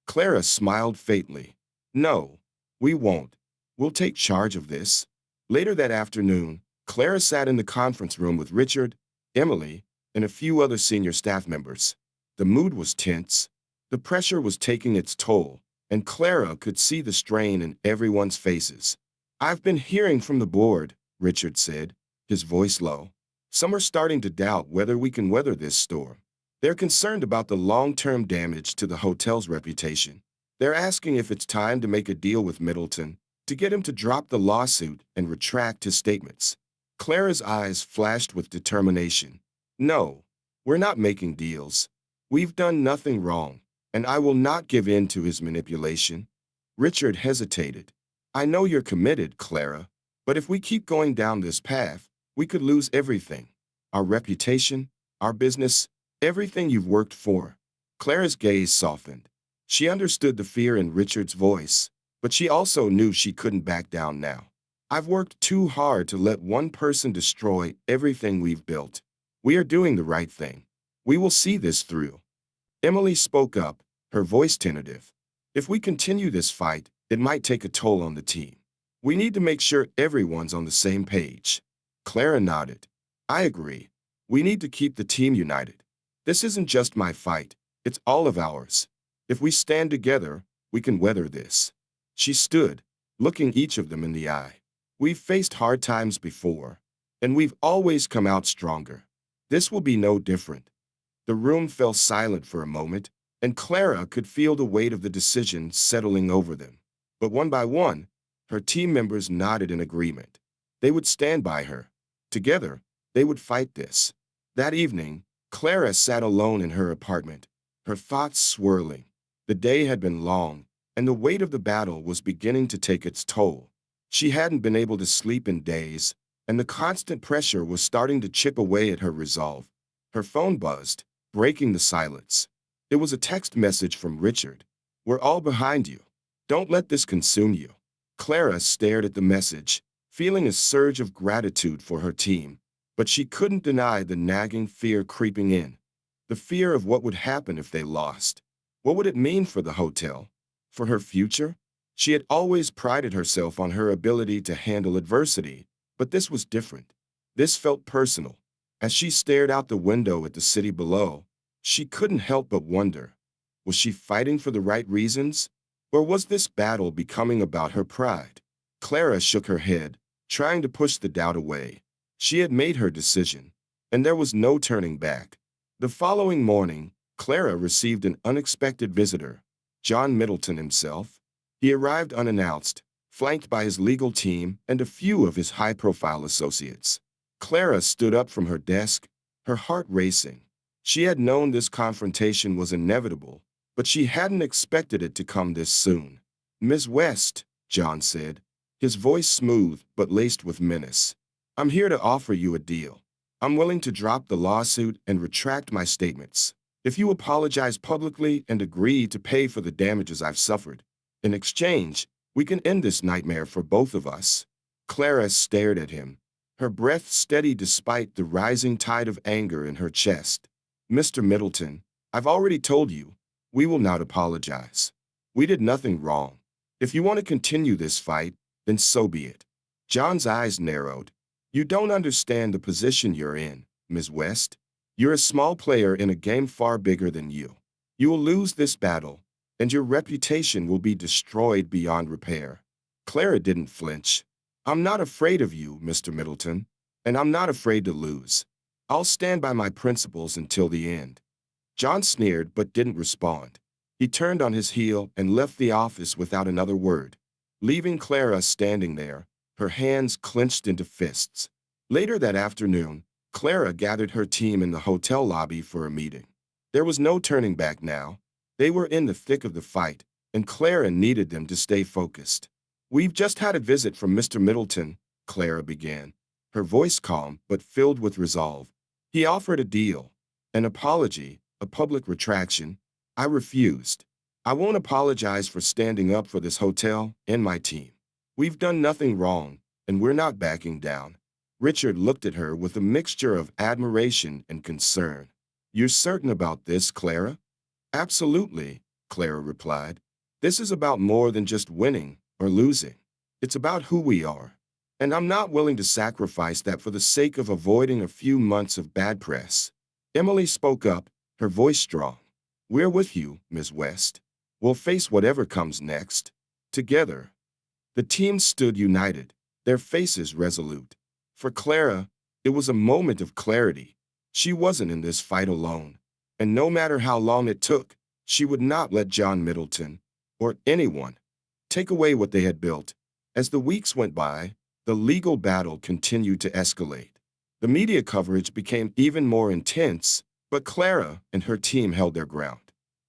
Clara smiled faintly. No, we won't. We'll take charge of this. Later that afternoon, Clara sat in the conference room with Richard, Emily, and a few other senior staff members. The mood was tense. The pressure was taking its toll, and Clara could see the strain in everyone's faces. I've been hearing from the board, Richard said, his voice low. Some are starting to doubt whether we can weather this storm. They're concerned about the long-term damage to the hotel's reputation. They're asking if it's time to make a deal with Middleton to get him to drop the lawsuit and retract his statements. Clara's eyes flashed with determination. No, we're not making deals. We've done nothing wrong, and I will not give in to his manipulation. Richard hesitated. I know you're committed, Clara, but if we keep going down this path, we could lose everything. Our reputation, our business, everything you've worked for. Clara's gaze softened. She understood the fear in Richard's voice, but she also knew she couldn't back down now. I've worked too hard to let one person destroy everything we've built. We are doing the right thing. We will see this through. Emily spoke up, her voice tentative. If we continue this fight, it might take a toll on the team. We need to make sure everyone's on the same page. Clara nodded. I agree. We need to keep the team united. This isn't just my fight, it's all of ours. If we stand together, we can weather this. She stood, looking each of them in the eye. We've faced hard times before, and we've always come out stronger. This will be no different. The room fell silent for a moment, and Clara could feel the weight of the decision settling over them. But one by one, her team members nodded in agreement. They would stand by her. Together, they would fight this. That evening, Clara sat alone in her apartment, her thoughts swirling. The day had been long, and the weight of the battle was beginning to take its toll. She hadn't been able to sleep in days, and the constant pressure was starting to chip away at her resolve. Her phone buzzed, breaking the silence. It was a text message from Richard. We're all behind you. Don't let this consume you. Clara stared at the message, feeling a surge of gratitude for her team, but she couldn't deny the nagging fear creeping in. The fear of what would happen if they lost. What would it mean for the hotel? For her future? She had always prided herself on her ability to handle adversity, but this was different. This felt personal. As she stared out the window at the city below, she couldn't help but wonder, was she fighting for the right reasons? Or was this battle becoming about her pride? Clara shook her head, trying to push the doubt away. She had made her decision, and there was no turning back. The following morning, Clara received an unexpected visitor, John Middleton himself. He arrived unannounced, flanked by his legal team and a few of his high-profile associates. Clara stood up from her desk, her heart racing. She had known this confrontation was inevitable, but she hadn't expected it to come this soon. Ms. West, John said, his voice smooth but laced with menace. I'm here to offer you a deal. I'm willing to drop the lawsuit and retract my statements. If you apologize publicly and agree to pay for the damages I've suffered, in exchange, we can end this nightmare for both of us. Clara stared at him, her breath steady despite the rising tide of anger in her chest. Mr. Middleton, I've already told you, we will not apologize. We did nothing wrong. If you want to continue this fight, then so be it. John's eyes narrowed. You don't understand the position you're in, Ms. West. You're a small player in a game far bigger than you. You will lose this battle, and your reputation will be destroyed beyond repair. Clara didn't flinch. I'm not afraid of you, Mr. Middleton, and I'm not afraid to lose. I'll stand by my principles until the end. John sneered but didn't respond. He turned on his heel and left the office without another word, leaving Clara standing there, her hands clenched into fists. Later that afternoon, Clara gathered her team in the hotel lobby for a meeting. There was no turning back now. They were in the thick of the fight, and Clara needed them to stay focused. We've just had a visit from Mr. Middleton, Clara began, her voice calm but filled with resolve. He offered a deal, an apology, a public retraction. I refused. I won't apologize for standing up for this hotel and my team. We've done nothing wrong, and we're not backing down. Richard looked at her with a mixture of admiration and concern. You're certain about this, Clara? Absolutely, Clara replied. This is about more than just winning or losing. It's about who we are. And I'm not willing to sacrifice that for the sake of avoiding a few months of bad press. Emily spoke up, her voice strong. We're with you, Ms. West. We'll face whatever comes next. Together. The team stood united, their faces resolute. For Clara, it was a moment of clarity. She wasn't in this fight alone. And no matter how long it took, she would not let John Middleton, or anyone, take away what they had built. As the weeks went by, the legal battle continued to escalate. The media coverage became even more intense, but Clara and her team held their ground.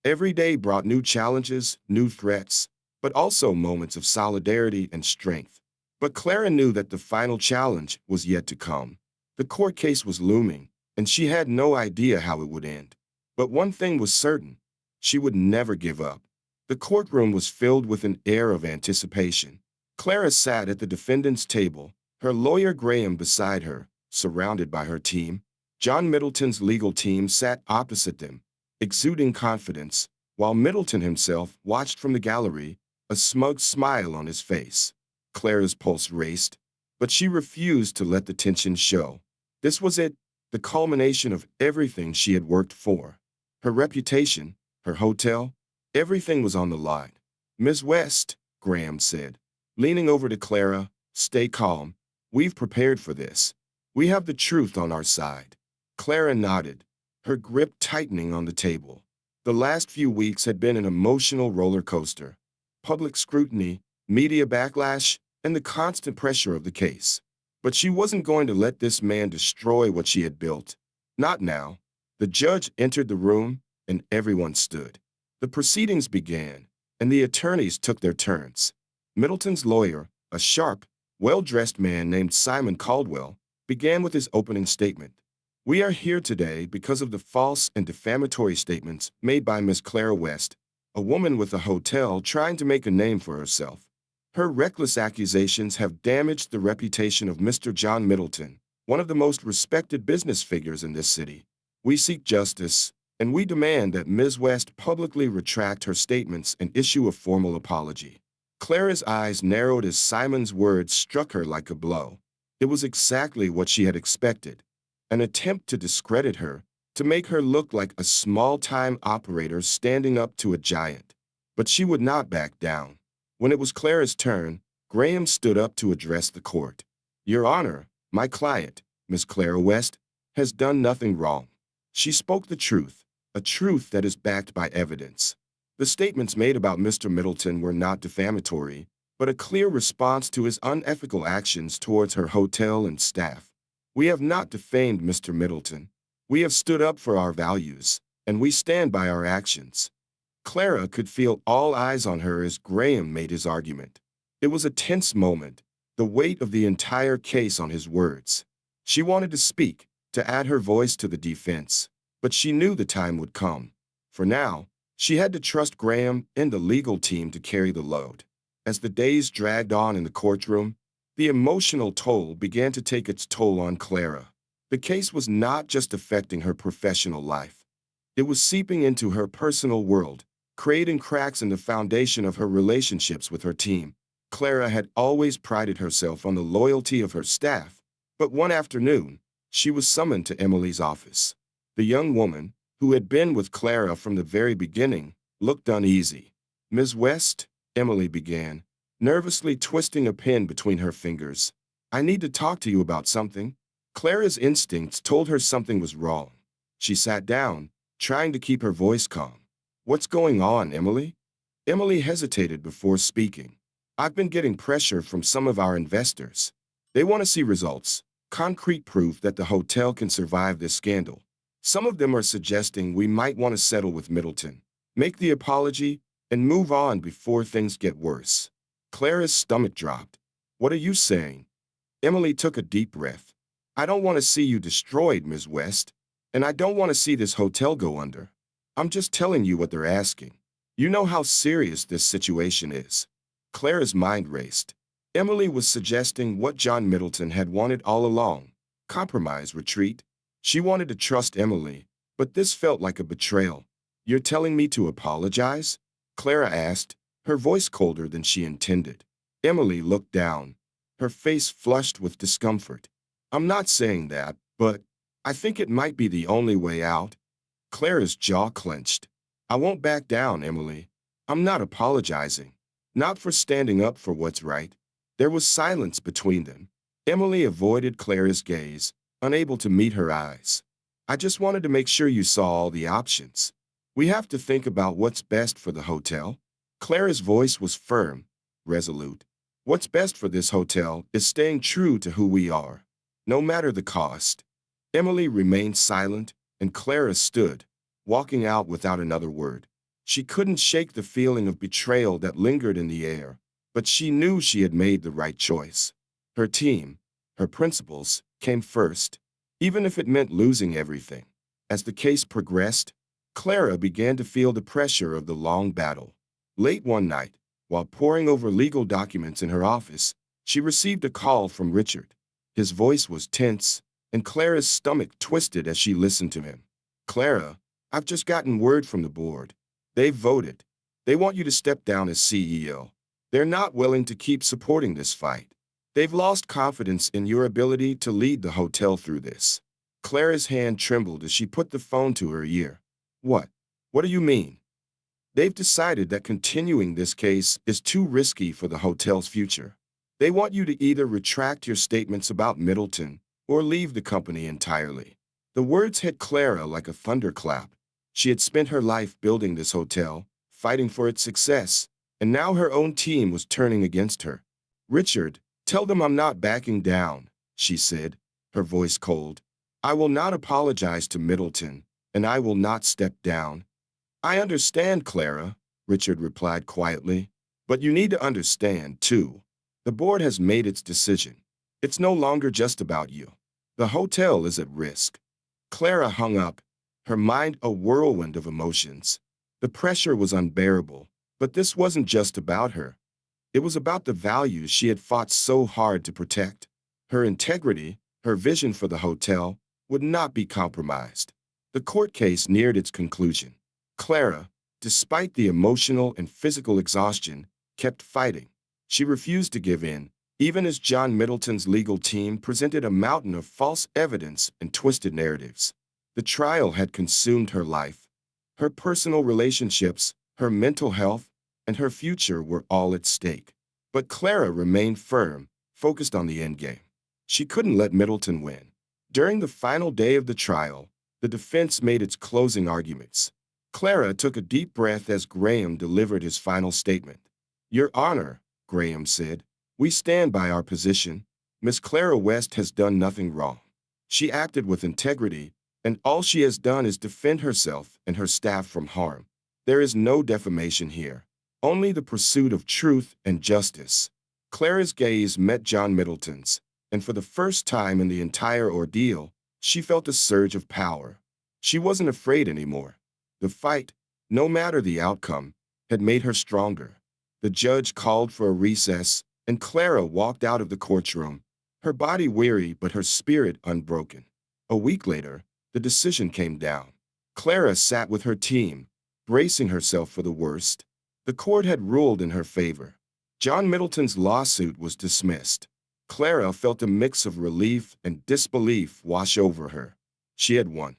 Every day brought new challenges, new threats, but also moments of solidarity and strength. But Clara knew that the final challenge was yet to come. The court case was looming, and she had no idea how it would end. But one thing was certain, she would never give up. The courtroom was filled with an air of anticipation. Clara sat at the defendant's table, her lawyer Graham beside her, surrounded by her team. John Middleton's legal team sat opposite them, exuding confidence, while Middleton himself watched from the gallery, a smug smile on his face. Clara's pulse raced, but she refused to let the tension show. This was it, the culmination of everything she had worked for. Her reputation, her hotel, everything was on the line. Ms. West, Graham said, leaning over to Clara, stay calm. We've prepared for this. We have the truth on our side. Clara nodded, her grip tightening on the table. The last few weeks had been an emotional roller coaster. Public scrutiny, media backlash, and the constant pressure of the case. But she wasn't going to let this man destroy what she had built. Not now. The judge entered the room, and everyone stood. The proceedings began, and the attorneys took their turns. Middleton's lawyer, a sharp, well-dressed man named Simon Caldwell, began with his opening statement. We are here today because of the false and defamatory statements made by Miss Clara West, a woman with a hotel trying to make a name for herself. Her reckless accusations have damaged the reputation of Mr. John Middleton, one of the most respected business figures in this city. We seek justice, and we demand that Ms. West publicly retract her statements and issue a formal apology. Clara's eyes narrowed as Simon's words struck her like a blow. It was exactly what she had expected. An attempt to discredit her, to make her look like a small-time operator standing up to a giant. But she would not back down. When it was Clara's turn, Graham stood up to address the court. Your Honor, my client, Miss Clara West, has done nothing wrong. She spoke the truth, a truth that is backed by evidence. The statements made about Mr. Middleton were not defamatory, but a clear response to his unethical actions towards her hotel and staff. We have not defamed Mr. Middleton. We have stood up for our values, and we stand by our actions. Clara could feel all eyes on her as Graham made his argument. It was a tense moment, the weight of the entire case on his words. She wanted to speak, to add her voice to the defense, but she knew the time would come. For now, she had to trust Graham and the legal team to carry the load. As the days dragged on in the courtroom, the emotional toll began to take its toll on Clara. The case was not just affecting her professional life. It was seeping into her personal world, creating cracks in the foundation of her relationships with her team. Clara had always prided herself on the loyalty of her staff, but one afternoon, she was summoned to Emily's office. The young woman, who had been with Clara from the very beginning, looked uneasy. Ms. West, Emily began, nervously twisting a pen between her fingers. I need to talk to you about something. Clara's instincts told her something was wrong. She sat down, trying to keep her voice calm. What's going on, Emily? Emily hesitated before speaking. I've been getting pressure from some of our investors. They want to see results, concrete proof that the hotel can survive this scandal. Some of them are suggesting we might want to settle with Middleton, make the apology, and move on before things get worse. Clara's stomach dropped. What are you saying? Emily took a deep breath. I don't want to see you destroyed, Ms. West, and I don't want to see this hotel go under. I'm just telling you what they're asking. You know how serious this situation is. Clara's mind raced. Emily was suggesting what John Middleton had wanted all along. Compromise, retreat. She wanted to trust Emily, but this felt like a betrayal. You're telling me to apologize? Clara asked, her voice colder than she intended. Emily looked down, her face flushed with discomfort. I'm not saying that, but I think it might be the only way out. Clara's jaw clenched. I won't back down, Emily. I'm not apologizing. Not for standing up for what's right. There was silence between them. Emily avoided Clara's gaze, unable to meet her eyes. I just wanted to make sure you saw all the options. We have to think about what's best for the hotel. Clara's voice was firm, resolute. What's best for this hotel is staying true to who we are, no matter the cost. Emily remained silent, and Clara stood, walking out without another word. She couldn't shake the feeling of betrayal that lingered in the air, but she knew she had made the right choice. Her team, her principles, came first, even if it meant losing everything. As the case progressed, Clara began to feel the pressure of the long battle. Late one night, while poring over legal documents in her office, she received a call from Richard. His voice was tense, and Clara's stomach twisted as she listened to him. Clara, I've just gotten word from the board. They've voted. They want you to step down as CEO. They're not willing to keep supporting this fight. They've lost confidence in your ability to lead the hotel through this. Clara's hand trembled as she put the phone to her ear. What? What do you mean? They've decided that continuing this case is too risky for the hotel's future. They want you to either retract your statements about Middleton or leave the company entirely. The words hit Clara like a thunderclap. She had spent her life building this hotel, fighting for its success, and now her own team was turning against her. Richard, tell them I'm not backing down, she said, her voice cold. I will not apologize to Middleton, and I will not step down. I understand, Clara, Richard replied quietly, but you need to understand, too. The board has made its decision. It's no longer just about you. The hotel is at risk. Clara hung up, her mind a whirlwind of emotions. The pressure was unbearable, but this wasn't just about her. It was about the values she had fought so hard to protect. Her integrity, her vision for the hotel, would not be compromised. The court case neared its conclusion. Clara, despite the emotional and physical exhaustion, kept fighting. She refused to give in, even as John Middleton's legal team presented a mountain of false evidence and twisted narratives. The trial had consumed her life. Her personal relationships, her mental health, and her future were all at stake. But Clara remained firm, focused on the endgame. She couldn't let Middleton win. During the final day of the trial, the defense made its closing arguments. Clara took a deep breath as Graham delivered his final statement. Your Honor, Graham said, we stand by our position. Miss Clara West has done nothing wrong. She acted with integrity, and all she has done is defend herself and her staff from harm. There is no defamation here, only the pursuit of truth and justice. Clara's gaze met John Middleton's, and for the first time in the entire ordeal, she felt a surge of power. She wasn't afraid anymore. The fight, no matter the outcome, had made her stronger. The judge called for a recess, and Clara walked out of the courtroom, her body weary but her spirit unbroken. A week later, the decision came down. Clara sat with her team, bracing herself for the worst. The court had ruled in her favor. John Middleton's lawsuit was dismissed. Clara felt a mix of relief and disbelief wash over her. She had won.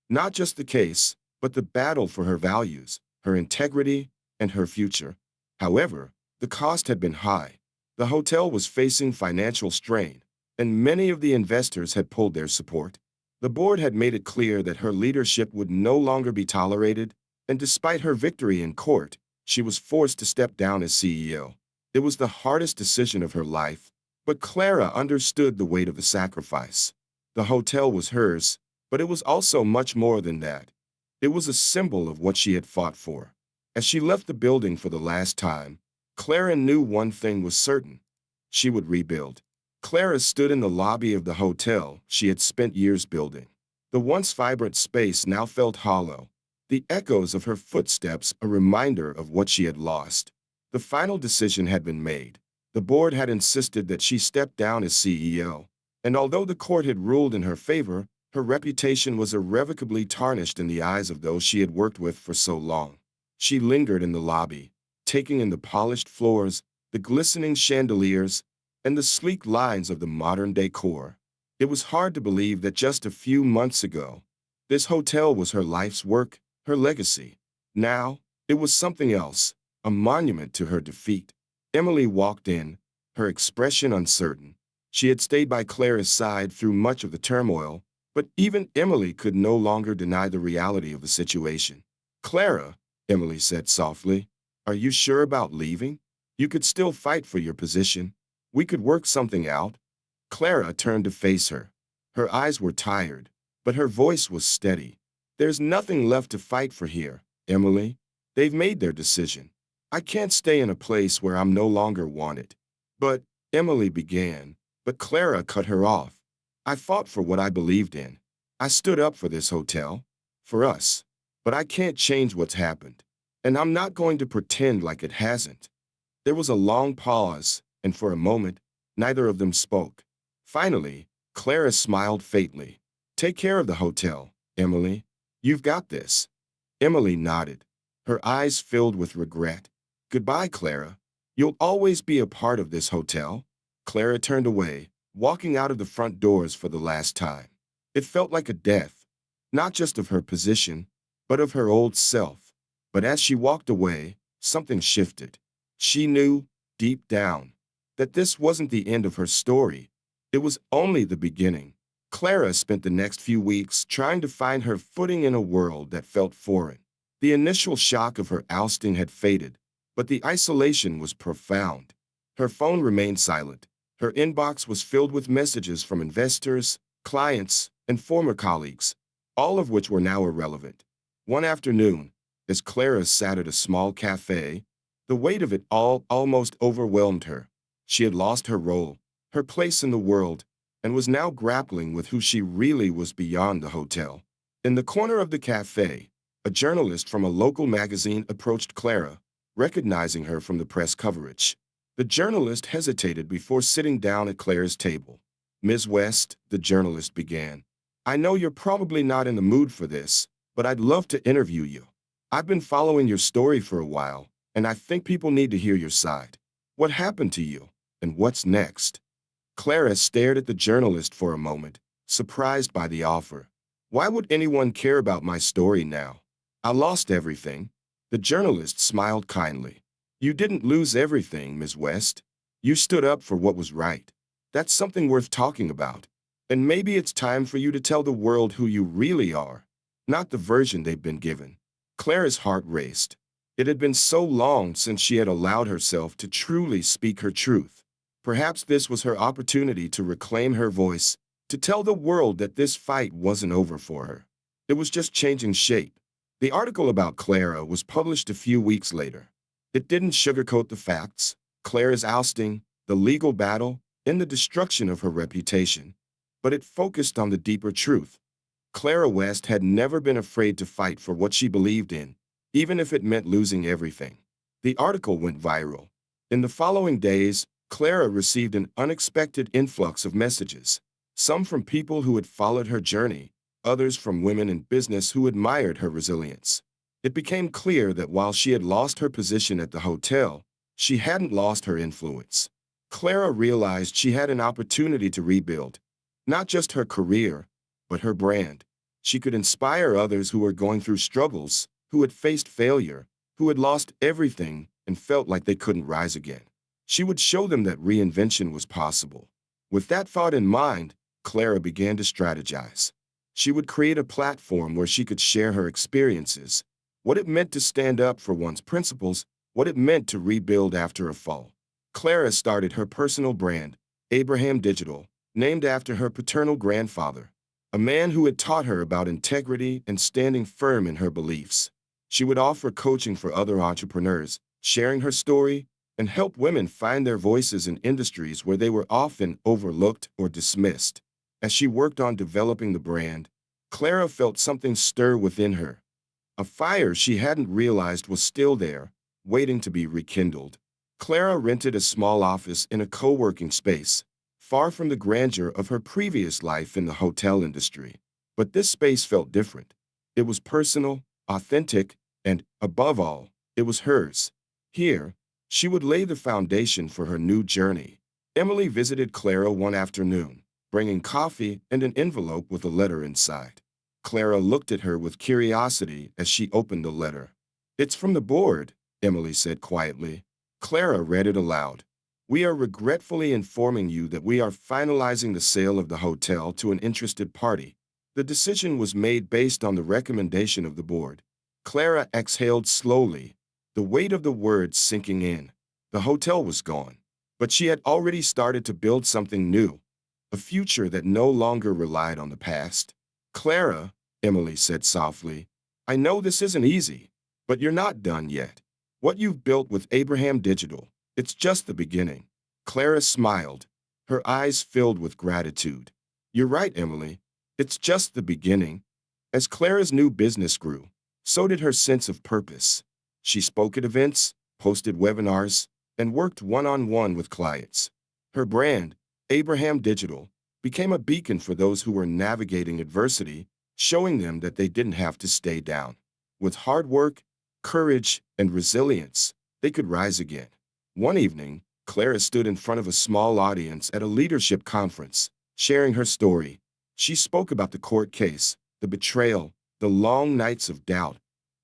Not just the case, but the battle for her values, her integrity, and her future. However, the cost had been high. The hotel was facing financial strain, and many of the investors had pulled their support. The board had made it clear that her leadership would no longer be tolerated, and despite her victory in court, she was forced to step down as CEO. It was the hardest decision of her life, but Clara understood the weight of the sacrifice. The hotel was hers, but it was also much more than that. It was a symbol of what she had fought for. As she left the building for the last time, Clara knew one thing was certain. She would rebuild. Clara stood in the lobby of the hotel she had spent years building. The once vibrant space now felt hollow, the echoes of her footsteps a reminder of what she had lost. The final decision had been made. The board had insisted that she step down as CEO, and although the court had ruled in her favor, her reputation was irrevocably tarnished in the eyes of those she had worked with for so long. She lingered in the lobby, taking in the polished floors, the glistening chandeliers, and the sleek lines of the modern decor. It was hard to believe that just a few months ago, this hotel was her life's work, her legacy. Now, it was something else, a monument to her defeat. Emily walked in, her expression uncertain. She had stayed by Clara's side through much of the turmoil, but even Emily could no longer deny the reality of the situation. "Clara," Emily said softly, "are you sure about leaving? You could still fight for your position. We could work something out." Clara turned to face her. Her eyes were tired, but her voice was steady. "There's nothing left to fight for here, Emily. They've made their decision. I can't stay in a place where I'm no longer wanted." "But," Emily began, but Clara cut her off. "I fought for what I believed in. I stood up for this hotel, for us. But I can't change what's happened. And I'm not going to pretend like it hasn't." There was a long pause, and for a moment, neither of them spoke. Finally, Clara smiled faintly. "Take care of the hotel, Emily. You've got this." Emily nodded, her eyes filled with regret. "Goodbye, Clara. You'll always be a part of this hotel." Clara turned away, walking out of the front doors for the last time. It felt like a death, not just of her position, but of her old self. But as she walked away, something shifted. She knew, deep down, that this wasn't the end of her story. It was only the beginning. Clara spent the next few weeks trying to find her footing in a world that felt foreign. The initial shock of her ousting had faded, but the isolation was profound. Her phone remained silent. Her inbox was filled with messages from investors, clients, and former colleagues, all of which were now irrelevant. One afternoon, as Clara sat at a small cafe, the weight of it all almost overwhelmed her. She had lost her role, her place in the world, and was now grappling with who she really was beyond the hotel. In the corner of the cafe, a journalist from a local magazine approached Clara, recognizing her from the press coverage. The journalist hesitated before sitting down at Clara's table. "Ms. West," the journalist began, "I know you're probably not in the mood for this, but I'd love to interview you. I've been following your story for a while, and I think people need to hear your side. What happened to you, and what's next?" Clara stared at the journalist for a moment, surprised by the offer. "Why would anyone care about my story now? I lost everything." The journalist smiled kindly. "You didn't lose everything, Ms. West. You stood up for what was right. That's something worth talking about. And maybe it's time for you to tell the world who you really are, not the version they've been given." Clara's heart raced. It had been so long since she had allowed herself to truly speak her truth. Perhaps this was her opportunity to reclaim her voice, to tell the world that this fight wasn't over for her. It was just changing shape. The article about Clara was published a few weeks later. It didn't sugarcoat the facts, Clara's ousting, the legal battle, and the destruction of her reputation, but it focused on the deeper truth. Clara West had never been afraid to fight for what she believed in, even if it meant losing everything. The article went viral. In the following days, Clara received an unexpected influx of messages, some from people who had followed her journey, others from women in business who admired her resilience. It became clear that while she had lost her position at the hotel, she hadn't lost her influence. Clara realized she had an opportunity to rebuild, not just her career, but her brand. She could inspire others who were going through struggles, who had faced failure, who had lost everything, and felt like they couldn't rise again. She would show them that reinvention was possible. With that thought in mind, Clara began to strategize. She would create a platform where she could share her experiences, what it meant to stand up for one's principles, what it meant to rebuild after a fall. Clara started her personal brand, Abraham Digital, named after her paternal grandfather, a man who had taught her about integrity and standing firm in her beliefs. She would offer coaching for other entrepreneurs, sharing her story, and help women find their voices in industries where they were often overlooked or dismissed. As she worked on developing the brand, Clara felt something stir within her. A fire she hadn't realized was still there, waiting to be rekindled. Clara rented a small office in a co-working space, far from the grandeur of her previous life in the hotel industry. But this space felt different. It was personal, authentic, and, above all, it was hers. Here, she would lay the foundation for her new journey. Emily visited Clara one afternoon, bringing coffee and an envelope with a letter inside. Clara looked at her with curiosity as she opened the letter. "It's from the board," Emily said quietly. Clara read it aloud. "We are regretfully informing you that we are finalizing the sale of the hotel to an interested party. The decision was made based on the recommendation of the board." Clara exhaled slowly, the weight of the words sinking in. The hotel was gone, but she had already started to build something new, a future that no longer relied on the past. "Clara," Emily said softly, "I know this isn't easy, but you're not done yet. What you've built with Abraham Digital, it's just the beginning." Clara smiled, her eyes filled with gratitude. "You're right, Emily. It's just the beginning." As Clara's new business grew, so did her sense of purpose. She spoke at events, hosted webinars, and worked one-on-one with clients. Her brand, Abraham Digital, became a beacon for those who were navigating adversity, showing them that they didn't have to stay down. With hard work, courage, and resilience, they could rise again. One evening, Clara stood in front of a small audience at a leadership conference, sharing her story. She spoke about the court case, the betrayal, the long nights of doubt.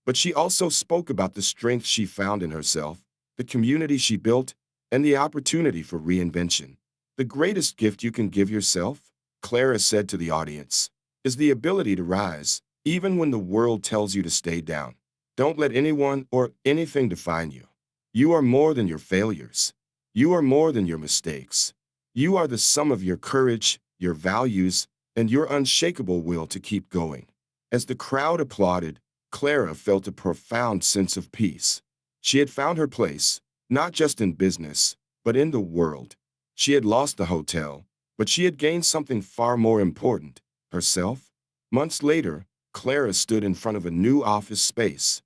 But she also spoke about the strength she found in herself, the community she built, and the opportunity for reinvention. "The greatest gift you can give yourself," Clara said to the audience, "is the ability to rise, even when the world tells you to stay down. Don't let anyone or anything define you. You are more than your failures. You are more than your mistakes. You are the sum of your courage, your values, and your unshakable will to keep going." As the crowd applauded, Clara felt a profound sense of peace. She had found her place, not just in business, but in the world. She had lost the hotel, but she had gained something far more important, herself. Months later, Clara stood in front of a new office space.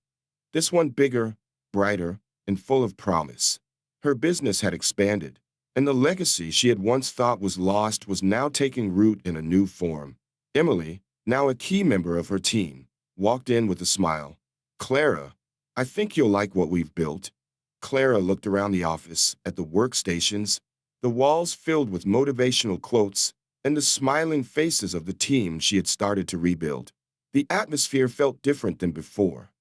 This one bigger, brighter, and full of promise. Her business had expanded, and the legacy she had once thought was lost was now taking root in a new form. Emily, now a key member of her team, walked in with a smile. "Clara, I think you'll like what we've built." Clara looked around the office, at the workstations, the walls filled with motivational quotes, and the smiling faces of the team she had started to rebuild. The atmosphere felt different than before.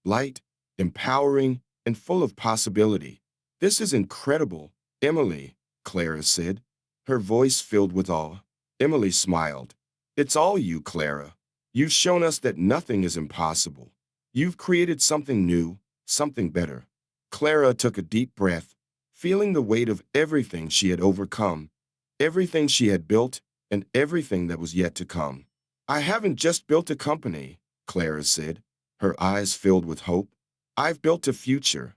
Light, empowering, and full of possibility. "This is incredible, Emily," Clara said, her voice filled with awe. Emily smiled. "It's all you, Clara. You've shown us that nothing is impossible. You've created something new, something better." Clara took a deep breath, feeling the weight of everything she had overcome, everything she had built, and everything that was yet to come. "I haven't just built a company," Clara said, her eyes filled with hope. "I've built a future."